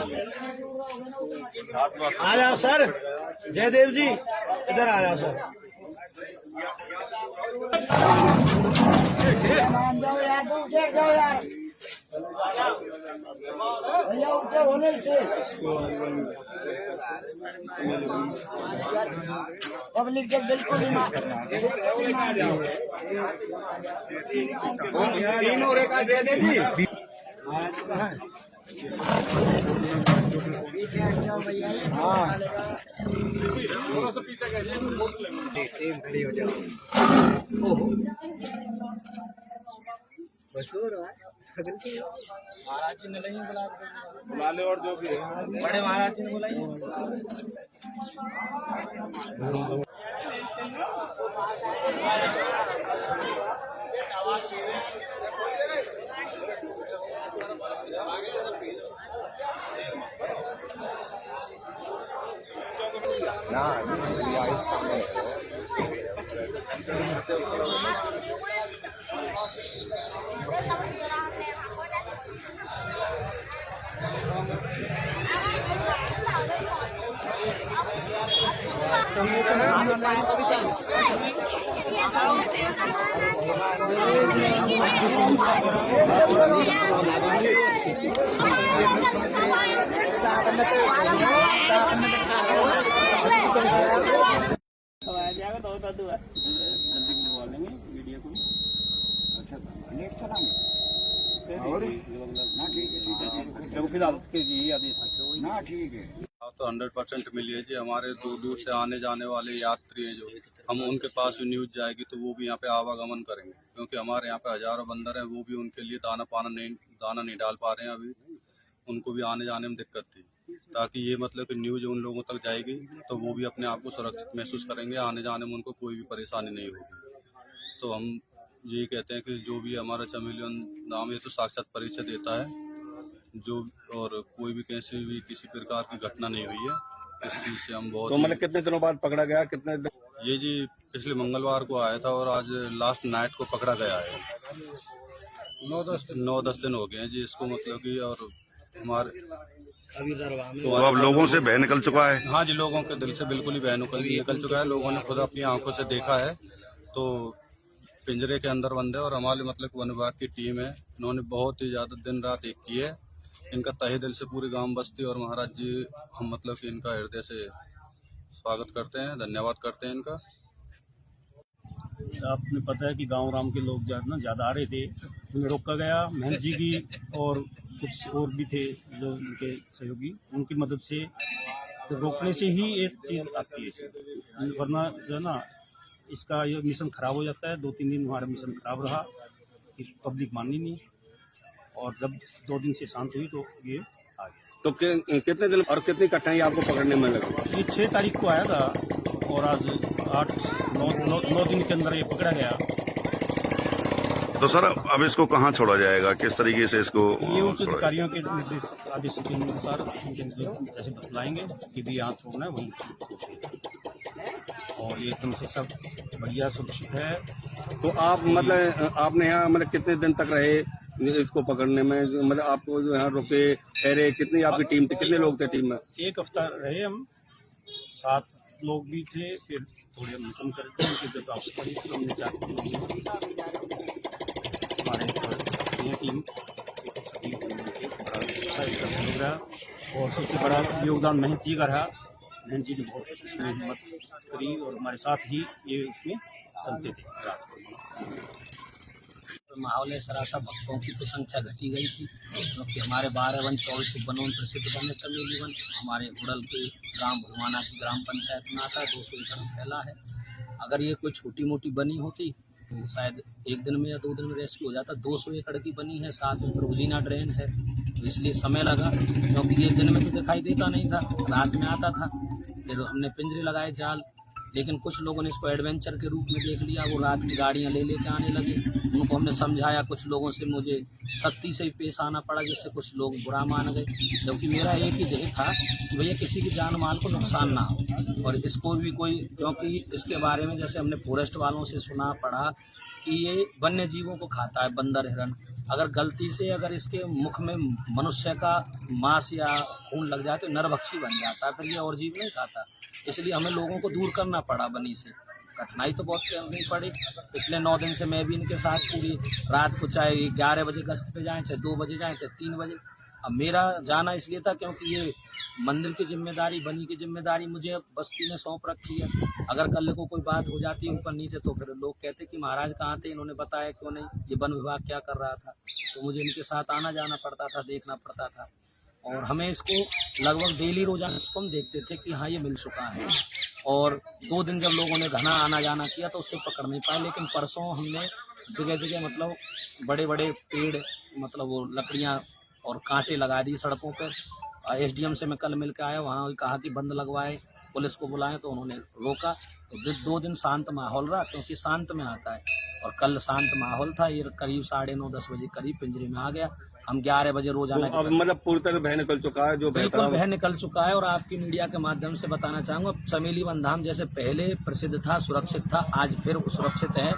आ जाओ सर, जयदेव जी इधर आ जाओ सर। पब्लिक जब बिल्कुल तीन और एक जयदेव जी महाराज जी ने नहीं बुला ले, और जो भी है बड़े महाराज जी ने बुलाइए। जल्दी बुलवा लेंगे मीडिया को। अच्छा नेट चलाएंगे और ना ठीक है देखो फिलहाल के जी आदेश ना ठीक है। हाँ, तो 100% मिलिए जी। हमारे दूर दूर से आने जाने वाले यात्री हैं जो, हम उनके पास भी न्यूज जाएगी तो वो भी यहाँ पे आवागमन करेंगे, क्योंकि हमारे यहाँ पे हजारों बंदर हैं, वो भी उनके लिए दाना नहीं डाल पा रहे हैं अभी, उनको भी आने जाने में दिक्कत थी। ताकि ये मतलब कि न्यूज उन लोगों तक जाएगी तो वो भी अपने आप को सुरक्षित महसूस करेंगे, आने जाने में उनको कोई भी परेशानी नहीं होगी। तो हम यही कहते हैं कि जो भी हमारा चमेलियन नाम है तो साक्षात परिचय देता है जो, और कोई भी किसी प्रकार की घटना नहीं हुई है। इस चीज से हम बहुत तो मतलब कितने दिनों बाद पकड़ा गया, कितने दिन? ये जी पिछले मंगलवार को आया था और आज लास्ट नाइट को पकड़ा गया है। 9-10 दिन हो गए हैं जी इसको, मतलब कि। और हमारे तो अब लोगों से भय निकल चुका है। हाँ जी, लोगों के दिल से बिल्कुल ही भय निकल चुका है। लोगों ने खुद अपनी आंखों से देखा है। तो पिंजरे के अंदर बंद है और हमारे मतलब वन विभाग की टीम है, इन्होंने बहुत ही ज्यादा दिन रात एक की है। इनका तहे दिल से पूरी गांव बस्ती और महाराज जी हम मतलब कि इनका हृदय से स्वागत करते हैं, धन्यवाद करते हैं इनका। आपने पता है कि गांव राम के लोग ज्यादा आ रहे थे, उन्हें रोका गया। महंत जी की और कुछ और भी थे जो उनके सहयोगी, उनकी मदद से तो रोकने से ही एक चीज आती है, वरना जो है ना इसका ये मिशन खराब हो जाता है। 2-3 दिन हमारा मिशन खराब रहा, पब्लिक मानी नहीं, और जब 2 दिन से शांत हुई तो ये आ गया। तो कितने दिन और कितनी कठिनाई आपको पकड़ने में लगी? ये 6 तारीख को आया था और आज 8-9 दिन के अंदर ये पकड़ा गया। तो सर अब इसको कहाँ छोड़ा जाएगा, किस तरीके से इसको ये उच्च अधिकारियों के निर्देश आदेश के अनुसार जैसे बतलाएंगे कि भी यहाँ छोड़ना है वही, और ये एकदम से सब बढ़िया सुरक्षित है। तो आप मतलब आपने यहाँ मतलब कितने दिन तक रहे इसको पकड़ने में? मतलब आपको जो यहाँ रुके ठहरे, कितनी आपकी टीम थी, कितने लोग थे टीम में? 1 हफ्ता रहे हम, 7 लोग भी थे, फिर थोड़े हम कम करते हैं उनकी जब वापस पड़ी तो हमने 4 हमारे टीम रहा। और सबसे बड़ा योगदान महंत जी का रहा। महंत जी ने बहुत इसमें हिम्मत करी और हमारे साथ ही ये इसमें चलते थे रात को। माहौल है सरासा, भक्तों की तो संख्या घटी गई थी, क्योंकि हमारे 12 वन 24 बनों प्रसिद्ध बने चमेली वन हमारे उड़ल के ग्राम भुलवाना की ग्राम पंचायत में आता है। 200 एकड़ फैला है। अगर ये कोई छोटी मोटी बनी होती तो शायद 1 दिन में या 2 दिन में रेस्क्यू हो जाता। 200 एकड़ की बनी है, साथ में प्रोजीना ड्रेन है, तो इसलिए समय लगा, क्योंकि ये दिन में तो दिखाई देता नहीं था, रात में आता था। फिर हमने पिंजरे लगाए जाल, लेकिन कुछ लोगों ने इसको एडवेंचर के रूप में देख लिया। वो रात की गाड़ियां ले लेके आने लगे। उनको हमने समझाया, कुछ लोगों से मुझे सख्ती से पेश आना पड़ा, जिससे कुछ लोग बुरा मान गए। जबकि मेरा एक ही ध्येय था कि भैया किसी की जान माल को नुकसान ना हो, और इसको भी कोई, क्योंकि इसके बारे में जैसे हमने फॉरेस्ट वालों से सुना पड़ा कि ये वन्य जीवों को खाता है, बंदर हिरन। अगर गलती से अगर इसके मुख में मनुष्य का मांस या खून लग जाए तो नरभक्षी बन जाता है, फिर ये और जीव नहीं खाता। इसलिए हमें लोगों को दूर करना पड़ा बनी से। कठिनाई तो बहुत करनी पड़ी। पिछले 9 दिन से मैं भी इनके साथ पूरी रात को, चाहे 11 बजे गश्त पे जाएं, चाहे 2 बजे जाएं, चाहे 3 बजे। अब मेरा जाना इसलिए था क्योंकि ये मंदिर की जिम्मेदारी, बनी की जिम्मेदारी मुझे बस्ती में सौंप रखी है। अगर कल को कोई बात हो जाती है ऊपर नीचे तो फिर लोग कहते कि महाराज कहाँ थे, इन्होंने बताया क्यों नहीं, ये वन विभाग क्या कर रहा था। तो मुझे इनके साथ आना जाना पड़ता था, देखना पड़ता था। और हमें इसको लगभग डेली रोजाना इसको हम देखते थे कि हाँ ये मिल चुका है। और 2 दिन जब लोगों ने घना आना जाना किया तो उससे पकड़ नहीं पाए। लेकिन परसों हमने जगह जगह मतलब बड़े बड़े पेड़, मतलब वो लकड़ियाँ और कांटे लगा दी सड़कों पर। SDM से मैं कल मिल के आया, वहाँ कहा कि बंद लगवाए, पुलिस को बुलाएं, तो उन्होंने रोका। तो 2 दिन शांत माहौल रहा, क्योंकि शांत में आता है। और कल शांत माहौल था। ये करीब 9:30-10 बजे करीब पिंजरे में आ गया। हम 11 बजे रोजाना तो अब मतलब पूरी तरह भय निकल चुका है, जो बिल्कुल भय निकल चुका है। और आपकी मीडिया के माध्यम से बताना चाहूंगा, चमेली वन धाम जैसे पहले प्रसिद्ध था, सुरक्षित था, आज फिर सुरक्षित है।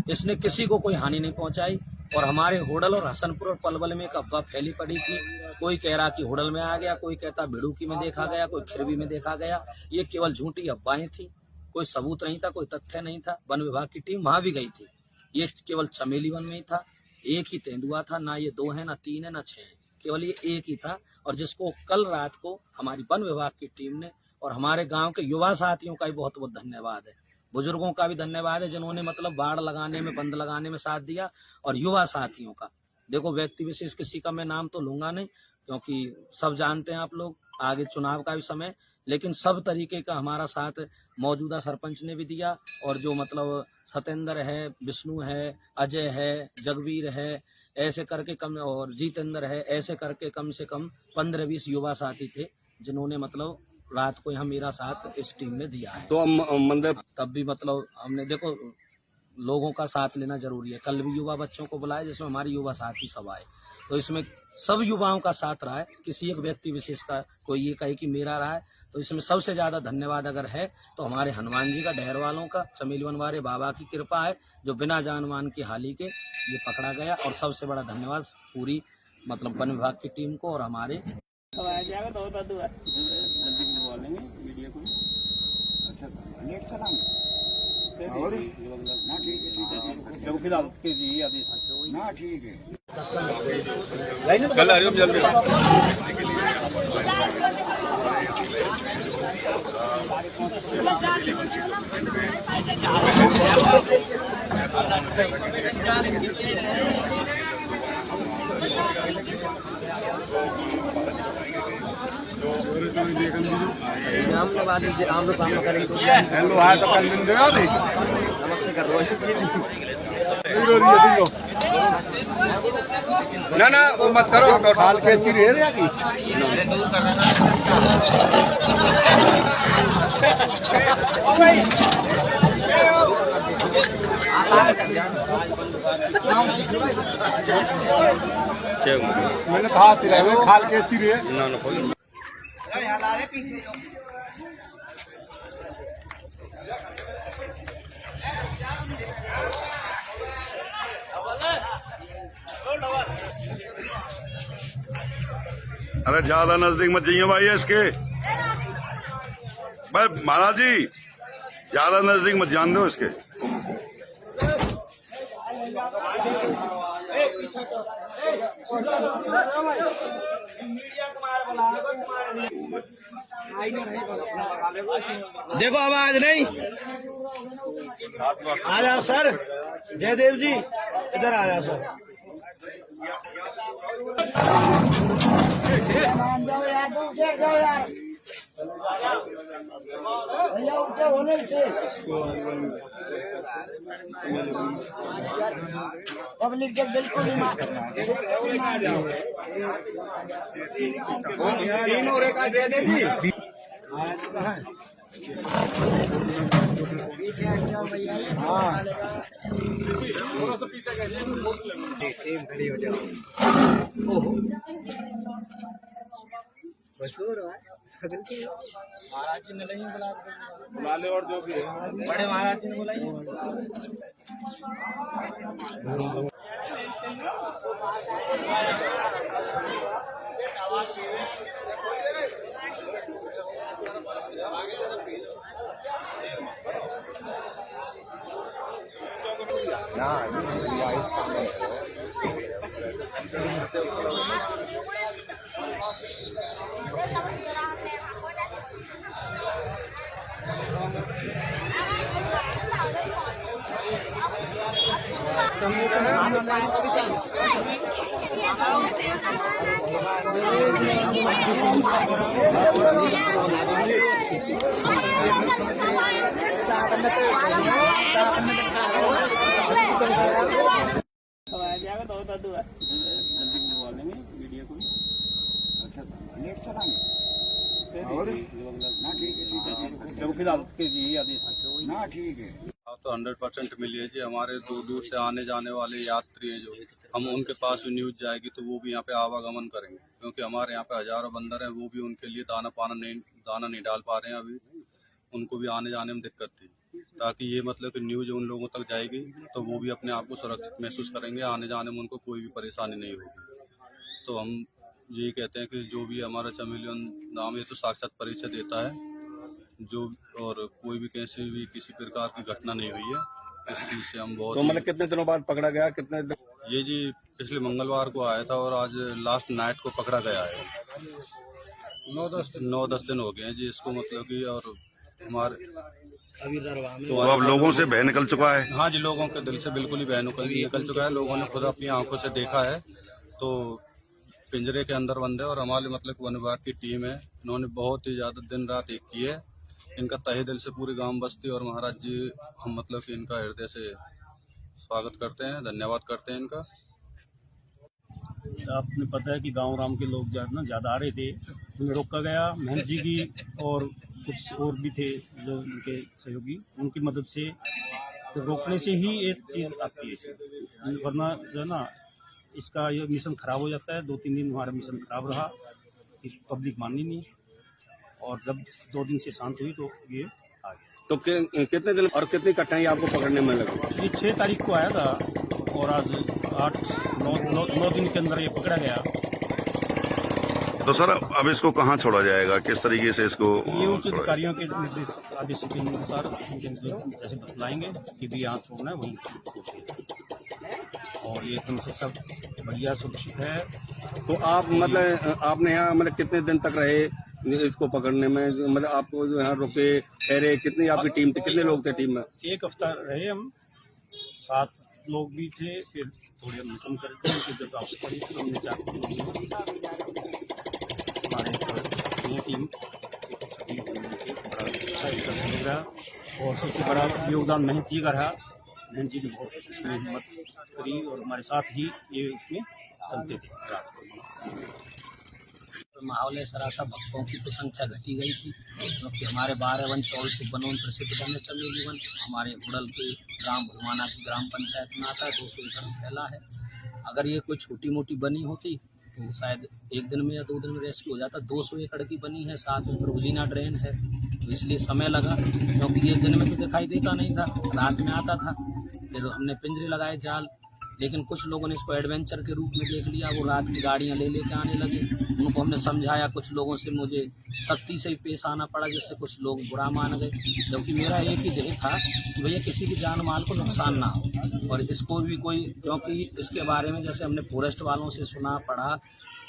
इसने किसी को कोई हानि नहीं पहुंचाई। और हमारे होडल और हसनपुर और पलवल में एक अफवाह फैली पड़ी थी। कोई कह रहा कि होडल में आ गया, कोई कहता भिड़ूकी में देखा गया, कोई खिरवी में देखा गया। ये केवल झूठी अफवाहें थी, कोई सबूत नहीं था, कोई तथ्य नहीं था। वन विभाग की टीम वहां भी गई थी, ये केवल चमेली वन में ही था। एक ही तेंदुआ था, ना ये 2 है, ना 3 है, ना 6 है, केवल ये एक ही था। और जिसको कल रात को हमारी वन विभाग की टीम ने और हमारे गांव के युवा साथियों का भी बहुत बहुत धन्यवाद है, बुजुर्गों का भी धन्यवाद है जिन्होंने मतलब बाड़ लगाने में, बंद लगाने में साथ दिया, और युवा साथियों का। देखो व्यक्ति विशेष किसी का मैं नाम तो लूंगा नहीं, क्योंकि सब जानते हैं आप लोग, आगे चुनाव का भी समय, लेकिन सब तरीके का हमारा साथ मौजूदा सरपंच ने भी दिया। और जो मतलब सतेंद्र है, विष्णु है, अजय है, जगवीर है, ऐसे करके कम, और जितेंद्र है, ऐसे करके कम से कम 15-20 युवा साथी थे जिन्होंने मतलब रात को यहाँ मेरा साथ इस टीम में दिया है। तो मतलब तब भी मतलब हमने देखो लोगों का साथ लेना जरूरी है। कल भी युवा बच्चों को बुलाए जिसमें हमारे युवा साथी सब आए, तो इसमें सब युवाओं का साथ रहा है, किसी एक व्यक्ति विशेष का कोई ये कहे कि मेरा रहा है। तो इसमें सबसे ज्यादा धन्यवाद अगर है तो हमारे हनुमान जी का, डहर वालों का, चमेली वन वाले बाबा की कृपा है जो बिना जान मान के हाली के ये पकड़ा गया। और सबसे बड़ा धन्यवाद पूरी मतलब वन विभाग की टीम को और हमारे जल्दी बुलवा लेंगे मीडिया को। अच्छा नेट चलाएंगे और ना ठीक है जब फिलहाल के लिए आदेश ना ठीक है। कल आ रही हो जल्दी। ना ना वो मत करो, ठाल के सिरे मैंने कहा सिरे में खाल के सिरे ना ना अरे ज्यादा नजदीक मत जाइए भाई इसके। भाई महाराज जी ज्यादा नजदीक मत जान दो इसके। देखो आवाज नहीं, आ जाओ सर, जयदेव जी इधर आ जाओ सर। पब्लिक जब बिल्कुल तीन और एक दे देगी। हाँ थोड़ा सा पीछे खड़ी हो जाओ। महाराज जी ने नहीं बुला ले और जो भी है बड़े महाराज जी ने बुलाइए। जल्दी बुलवा लेंगे मीडिया को। अच्छा नेट चलाएंगे और ना ठीक है जब फिलहाल के लिए आदेश ना ठीक है। तो 100% मिलिए जी। हमारे दूर दूर से आने जाने वाले यात्री हैं जो, हम उनके पास भी न्यूज़ जाएगी तो वो भी यहाँ पे आवागमन करेंगे, क्योंकि हमारे यहाँ पे हजारों बंदर हैं, वो भी उनके लिए दाना नहीं डाल पा रहे हैं अभी, उनको भी आने जाने में दिक्कत थी। ताकि ये मतलब कि न्यूज़ उन लोगों तक जाएगी तो वो भी अपने आप को सुरक्षित महसूस करेंगे, आने जाने में उनको कोई भी परेशानी नहीं होगी। तो हम यही कहते हैं कि जो भी हमारा चमेली नाम है तो साक्षात परिचय देता है जो, और कोई भी किसी प्रकार की घटना नहीं हुई है, इस चीज़ से हम बहुत। तो मतलब कितने दिनों बाद पकड़ा गया, कितने दिन? ये जी पिछले मंगलवार को आया था और आज लास्ट नाइट को पकड़ा गया है। 9-10 दिन हो गए हैं जी इसको, मतलब कि और हमारे तो अब लोगों से भय निकल चुका है। हाँ जी, लोगों के दिल से बिल्कुल ही भय निकल चुका है। लोगों ने खुद अपनी आंखों से देखा है। तो पिंजरे के अंदर बंद है और हमारे मतलब वन विभाग की टीम है, इन्होंने बहुत ही ज्यादा दिन रात एक की है। इनका तहे दिल से पूरी गांव बस्ती और महाराज जी हम मतलब कि इनका हृदय से स्वागत करते हैं, धन्यवाद करते हैं इनका। आपने पता है कि गांव राम के लोग ज़्यादा आ रहे थे, उन्हें रोका गया। महंत जी की और कुछ और भी थे जो उनके सहयोगी, उनकी मदद से तो रोकने से ही एक चीज़ आती है, वरना जो है ना इसका ये मिशन खराब हो जाता है। 2-3 दिन हमारा मिशन खराब रहा, पब्लिक मानी नहीं, और जब 2 दिन से शांत हुई तो ये आ गया। तो कितने दिन और कितनी कठिनाई आपको पकड़ने में लगी? ये 6 तारीख को आया था और आज 8-9 दिन के अंदर ये पकड़ा गया। तो सर अब इसको कहाँ छोड़ा जाएगा, किस तरीके से इसको ये उच्च छोड़ा अधिकारियों के निर्देश आदेश के अनुसार जैसे बतलाएंगे कि भी यहाँ छोड़ना है वहीं, और ये एकदम से सब बढ़िया सुरक्षित है। तो आप मतलब आपने यहाँ मतलब कितने दिन तक रहे इसको पकड़ने में? मतलब आपको जो यहाँ रुके ठहरे, कितनी आपकी टीम थी, कितने लोग थे टीम में? 1 हफ्ता रहे हम, 7 लोग भी थे, फिर थोड़े हम कम कर थे, उनकी जब वापस पड़ी तो हमने 4 हमारे टीम और सबसे बड़ा योगदान महंत जी का रहा। महंत जी ने बहुत इसमें हिम्मत करी और हमारे साथ ही ये इसमें चलते थे रात को। माहौल ऐसा रहा था, भक्तों की तो संख्या घटी गई थी, क्योंकि हमारे 12 वन 24 बनों प्रसिद्ध बने चमेली वन हमारे हुडल के ग्राम भुलवाना की ग्राम पंचायत में आता है। 200 एकड़ फैला है। अगर ये कोई छोटी मोटी बनी होती तो शायद 1 दिन में या 2 दिन में रेस्क्यू हो जाता। 200 एकड़ की बनी है, साथ में प्रोजीना ड्रेन है, तो इसलिए समय लगा, क्योंकि ये दिन में तो दिखाई देता नहीं था, रात में आता था। फिर हमने पिंजरे लगाए जाल, लेकिन कुछ लोगों ने इसको एडवेंचर के रूप में देख लिया। वो रात की गाड़ियां ले आने लगे। उनको हमने समझाया, कुछ लोगों से मुझे सख्ती से पेश आना पड़ा, जिससे कुछ लोग बुरा मान गए। जबकि मेरा एक ही ध्येय था कि भैया किसी भी जान माल को नुकसान ना हो, और इसको भी कोई, क्योंकि इसके बारे में जैसे हमने फॉरेस्ट वालों से सुना पड़ा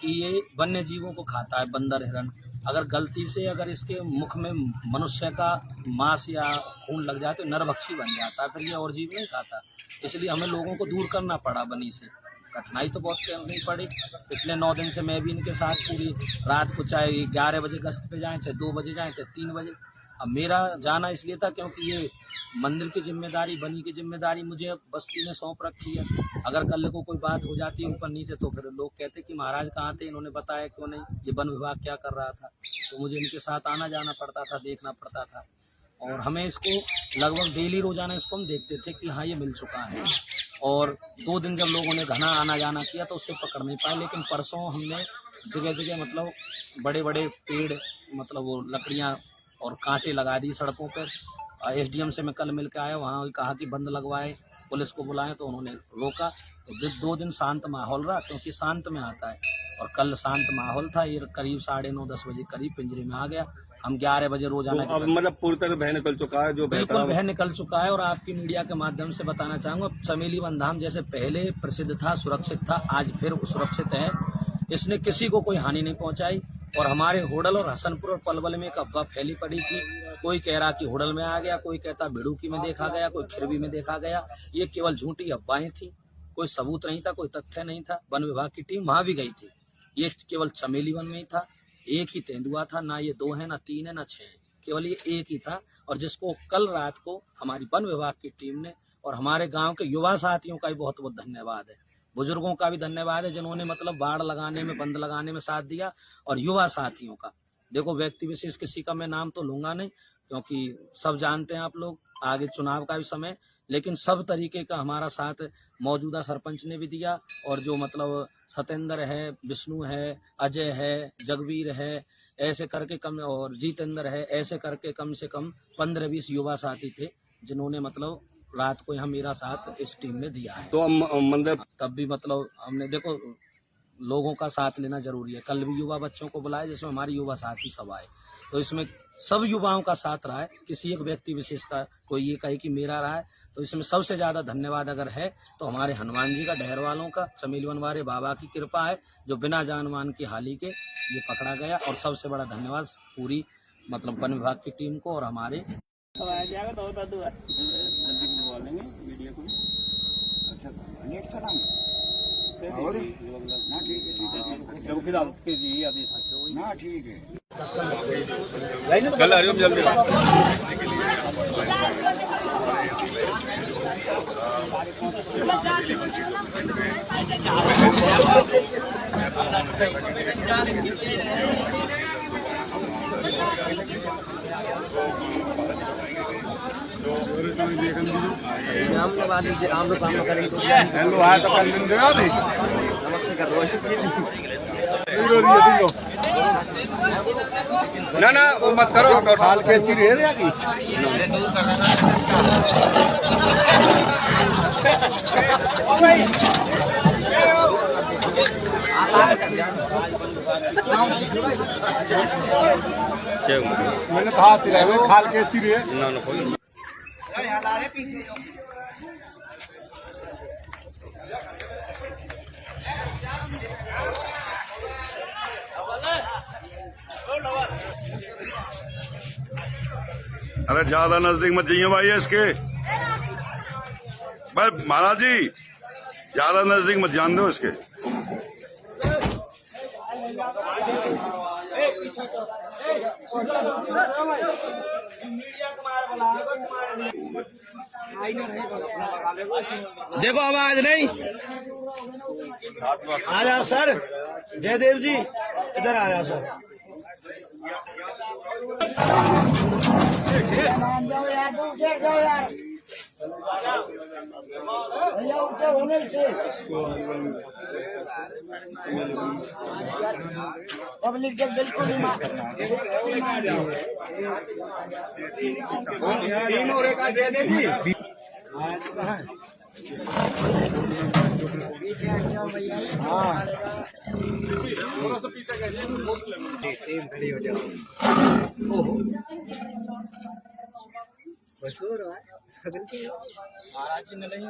कि ये वन्य जीवों को खाता है, बंदर हिरन। अगर गलती से अगर इसके मुख में मनुष्य का मांस या खून लग जाए तो नरभक्षी बन जाता है, फिर ये और जीव नहीं खाता। इसलिए हमें लोगों को दूर करना पड़ा बनी से। कठिनाई तो बहुत करनी पड़ी। पिछले 9 दिन से मैं भी इनके साथ पूरी रात को, चाहे 11 बजे गश्त पे जाएं, चाहे 2 बजे जाएं, चाहे 3 बजे। अब मेरा जाना इसलिए था क्योंकि ये मंदिर की जिम्मेदारी, बनी की जिम्मेदारी मुझे बस्ती में सौंप रखी है। अगर कल को कोई बात हो जाती है ऊपर नीचे तो फिर लोग कहते कि महाराज कहाँ थे, इन्होंने बताया क्यों नहीं, ये वन विभाग क्या कर रहा था। तो मुझे इनके साथ आना जाना पड़ता था, देखना पड़ता था, और हमें इसको लगभग डेली रोजाना इसको हम देखते थे कि हाँ ये मिल चुका है। और 2 दिन जब लोगों ने घना आना जाना किया तो उससे पकड़ नहीं पाए, लेकिन परसों हमने जगह जगह मतलब बड़े बड़े पेड़, मतलब वो लकड़ियाँ और कांटे लगा दी सड़कों पर। SDM से मैं कल मिल के आया, वहाँ कहा कि बंद लगवाए, पुलिस को बुलाएं, तो उन्होंने रोका। तो 2 दिन शांत माहौल रहा, क्योंकि शांत में आता है। और कल शांत माहौल था। ये करीब 9:30-10 बजे करीब पिंजरे में आ गया। हम 11 बजे रोजाना तो अब मतलब पूरी तरह भय निकल चुका है, जो बिल्कुल भय निकल चुका है। और आपकी मीडिया के माध्यम से बताना चाहूंगा, चमेली वन धाम जैसे पहले प्रसिद्ध था, सुरक्षित था, आज फिर सुरक्षित है। इसने किसी को कोई हानि नहीं पहुंचाई। और हमारे होडल और हसनपुर और पलवल में एक अफवाह फैली पड़ी थी, कोई कह रहा कि होडल में आ गया, कोई कहता भिड़ूकी में देखा गया, कोई खिरवी में देखा गया। ये केवल झूठी अफवाहें थी, कोई सबूत नहीं था, कोई तथ्य नहीं था। वन विभाग की टीम वहां भी गई थी। ये केवल चमेली वन में ही था, एक ही तेंदुआ था, ना ये 2 है, ना 3 है, ना 6 है, केवल ये एक ही था। और जिसको कल रात को हमारी वन विभाग की टीम ने, और हमारे गांव के युवा साथियों का भी बहुत बहुत धन्यवाद है, बुजुर्गों का भी धन्यवाद है, जिन्होंने मतलब बाड़ लगाने में, बंद लगाने में साथ दिया। और युवा साथियों का, देखो व्यक्ति विशेष किसी का मैं नाम तो लूंगा नहीं, क्योंकि सब जानते हैं आप लोग, आगे चुनाव का भी समय, लेकिन सब तरीके का हमारा साथ मौजूदा सरपंच ने भी दिया। और जो मतलब सतेंद्र है, विष्णु है, अजय है, जगवीर है, ऐसे करके कम, और जीतेंद्र है, ऐसे करके कम से कम 15-20 युवा साथी थे, जिन्होंने मतलब रात को यहाँ मेरा साथ इस टीम में दिया है। तो मंदिर तब भी मतलब हमने, देखो लोगों का साथ लेना जरूरी है। कल भी युवा बच्चों को बुलाया, जिसमें हमारे युवा साथी सब आए, तो इसमें सब युवाओं का साथ रहा है। किसी एक व्यक्ति विशेष का कोई ये कहे कि मेरा रहा है, तो इसमें सबसे ज्यादा धन्यवाद अगर है तो हमारे हनुमान जी का, डहर वालों का, चमेली बनवारे बाबा की कृपा है जो बिना जान मान के हाली के ये पकड़ा गया। और सबसे बड़ा धन्यवाद पूरी मतलब वन विभाग की टीम को और हमारे जल्दी बुलवा लेंगे मीडिया को। अच्छा नेट चलाएंगे और ना ठीक है ठीक है जब फिलहाल के जी आदेश ना ठीक है कल हरिओम जल्दी ना ना वो मत करो ठाल के सिरे मैंने कहा सिरे में खाल के सिरे ना ना कोई अरे ज्यादा नजदीक मत जाइए भाई इसके। भाई महाराज जी ज्यादा नजदीक मत जान दो इसके। देखो आवाज नहीं आ जाओ सर। जयदेव जी इधर आ जाओ सर। पब्लिक जब बिल्कुल महाराज जी ने नहीं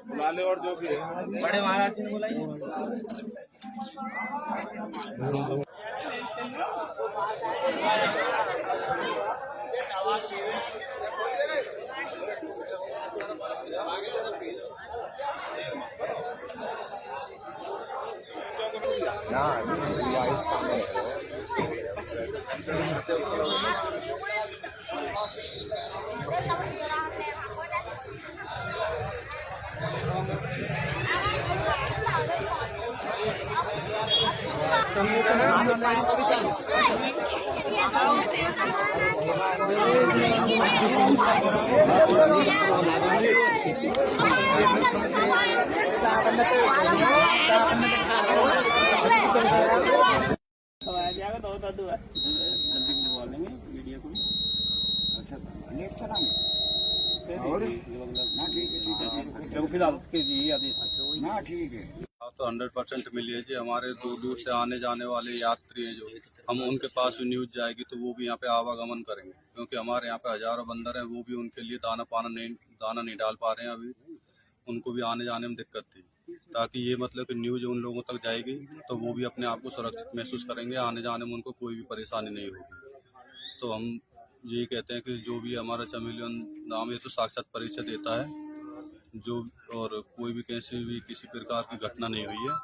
बुला ले और जो भी है बड़े महाराज जी ने बुलाइए। जल्दी बुलवा लेंगे मीडिया को। अच्छा नेट चलाएंगे और ना ठीक है ठीक है जब फिलहाल के जी आदेश ना ठीक है तो 100% मिलिए जी। हमारे दूर दूर से आने जाने वाले यात्री हैं जो हम उनके पास भी न्यूज़ जाएगी तो वो भी यहाँ पे आवागमन करेंगे, क्योंकि हमारे यहाँ पे हजारों बंदर हैं, वो भी उनके लिए दाना नहीं डाल पा रहे हैं। अभी उनको भी आने जाने में दिक्कत थी, ताकि ये मतलब कि न्यूज़ उन लोगों तक जाएगी तो वो भी अपने आप को सुरक्षित महसूस करेंगे, आने जाने में उनको कोई भी परेशानी नहीं होगी। तो हम यही कहते हैं कि जो भी हमारा चमेलियन नाम है तो साक्षात परिचय देता है जो, और कोई भी किसी प्रकार की घटना नहीं हुई है।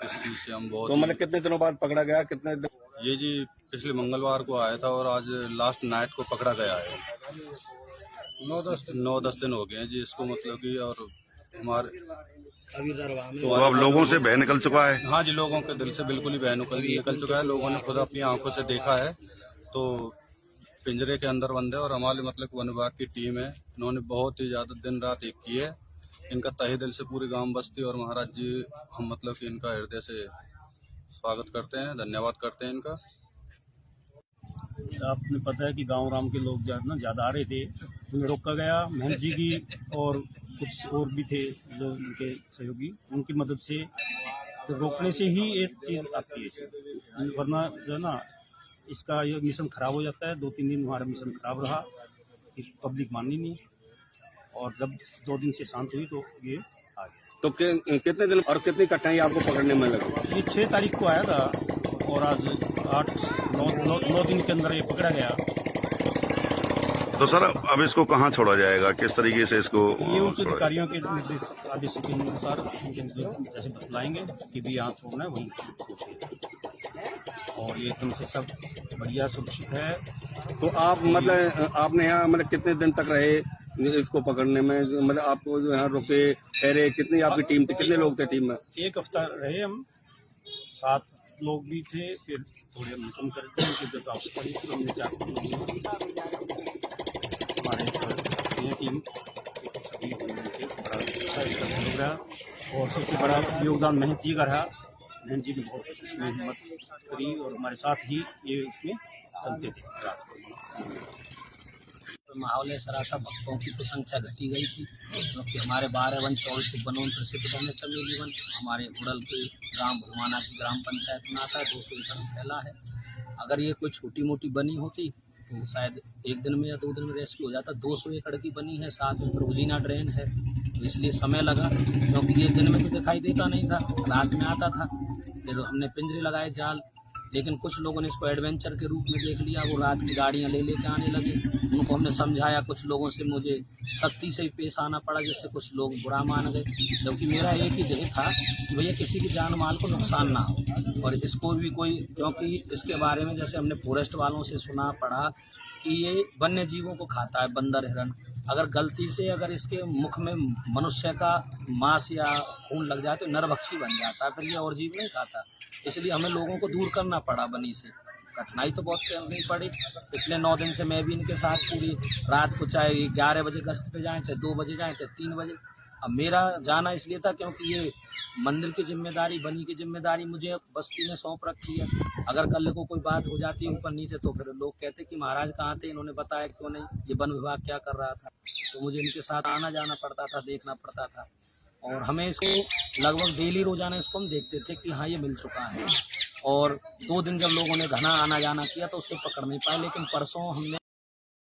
इस चीज़ से हम बहुत तो मतलब कितने दिनों बाद पकड़ा गया? कितने दिन? ये जी पिछले मंगलवार को आया था और आज लास्ट नाइट को पकड़ा गया है। 9-10 दिन हो गए हैं जी इसको, मतलब कि और हमारे तो अब लोगों से भय निकल चुका है। हाँ जी, लोगों के दिल से बिल्कुल ही भय निकल चुका है। लोगों ने खुद अपनी आंखों से देखा है। तो पिंजरे के अंदर बंद है और हमारे मतलब वन विभाग की टीम है, इन्होंने बहुत ही ज्यादा दिन रात एक की है। इनका तहे दिल से पूरी गांव बस्ती और महाराज जी हम मतलब कि इनका हृदय से स्वागत करते हैं, धन्यवाद करते हैं इनका। आपने पता है कि गांव राम के लोग ज्यादा आ रहे थे, उन्हें रोका गया। महंत जी की और कुछ और भी थे जो उनके सहयोगी, उनकी मदद से तो रोकने से ही एक चीज आती है, वरना जो है ना इसका ये मिशन खराब हो जाता है। 2-3 दिन हमारा मिशन खराब रहा, पब्लिक मानी नहीं, और जब 2 दिन से शांत हुई तो ये आ गया। तो कितने दिन और कितनी कठिनाई आपको पकड़ने में लगी? ये 6 तारीख को आया था और आज 8-9 दिन के अंदर ये पकड़ा गया। तो सर अब इसको कहाँ छोड़ा जाएगा, किस तरीके से इसको ये उच्च छोड़ा अधिकारियों के निर्देश आदेश के अनुसार उनके जैसे बतलाएंगे कि भी यहाँ छोड़ना है वहीं, और ये एकदम से सब बढ़िया सुरक्षित है। तो आप मतलब आपने यहाँ मतलब कितने दिन तक रहे इसको पकड़ने में? मतलब आपको जो यहाँ रुके ठहरे, कितनी आपकी टीम थी, कितने लोग थे टीम में? 1 हफ्ता रहे हम, 7 लोग भी थे, फिर थोड़े हम कम करते हैं, फिर जब वापस पड़ी तो हमने 4 हमारे टीम सभी थे, बड़ा और सबसे बड़ा योगदान मेहनत जी का रहा। मेहनत जी ने बहुत इसमें हिम्मत करी और हमारे साथ ही ये इसमें चलते थे रात को। माहौल ऐसा रहा था, भक्तों की तो संख्या घटी गई थी, क्योंकि हमारे 12 वन 24 बनों प्रसिद्ध बने चमेली वन हमारे उड़ल के ग्राम भुलवाना की ग्राम पंचायत में आता है। 200 एकड़ फैला है। अगर ये कोई छोटी मोटी बनी होती तो शायद 1 दिन में या 2 दिन में रेस्क्यू हो जाता। 200 एकड़ की बनी है, साथ में प्रोजीना ड्रेन है, तो इसलिए समय लगा, क्योंकि ये दिन में तो दिखाई देता नहीं था, रात में आता था। फिर हमने पिंजरे लगाए जाल, लेकिन कुछ लोगों ने इसको एडवेंचर के रूप में देख लिया। वो रात की गाड़ियां ले लेके आने लगे। उनको हमने समझाया, कुछ लोगों से मुझे सख्ती से पेश आना पड़ा, जिससे कुछ लोग बुरा मान गए, जबकि मेरा एक ही ध्येय था कि भैया किसी की जान माल को नुकसान ना हो, और इसको भी कोई, क्योंकि इसके बारे में जैसे हमने फॉरेस्ट वालों से सुना पड़ा कि ये वन्य जीवों को खाता है, बंदर हिरन। अगर गलती से अगर इसके मुख में मनुष्य का मांस या खून लग जाए तो नरभक्षी बन जाता है, फिर ये और जीव नहीं खाता। इसलिए हमें लोगों को दूर करना पड़ा बनी से। कठिनाई तो बहुत करनी पड़ी। पिछले 9 दिन से मैं भी इनके साथ पूरी रात को, चाहे 11 बजे गश्त पे जाएं, चाहे 2 बजे जाएं, चाहे 3 बजे। अब मेरा जाना इसलिए था क्योंकि ये मंदिर की जिम्मेदारी, बनी की जिम्मेदारी मुझे बस्ती में सौंप रखी है। अगर कल को कोई बात हो जाती है ऊपर नीचे तो फिर लोग कहते कि महाराज कहाँ थे, इन्होंने बताया क्यों नहीं, ये वन विभाग क्या कर रहा था। तो मुझे इनके साथ आना जाना पड़ता था, देखना पड़ता था, और हमें इसको लगभग डेली रोजाना इसको हम देखते थे कि हाँ ये मिल चुका है। और 2 दिन जब लोगों ने घना आना जाना किया तो उससे पकड़ नहीं पाए, लेकिन परसों हमने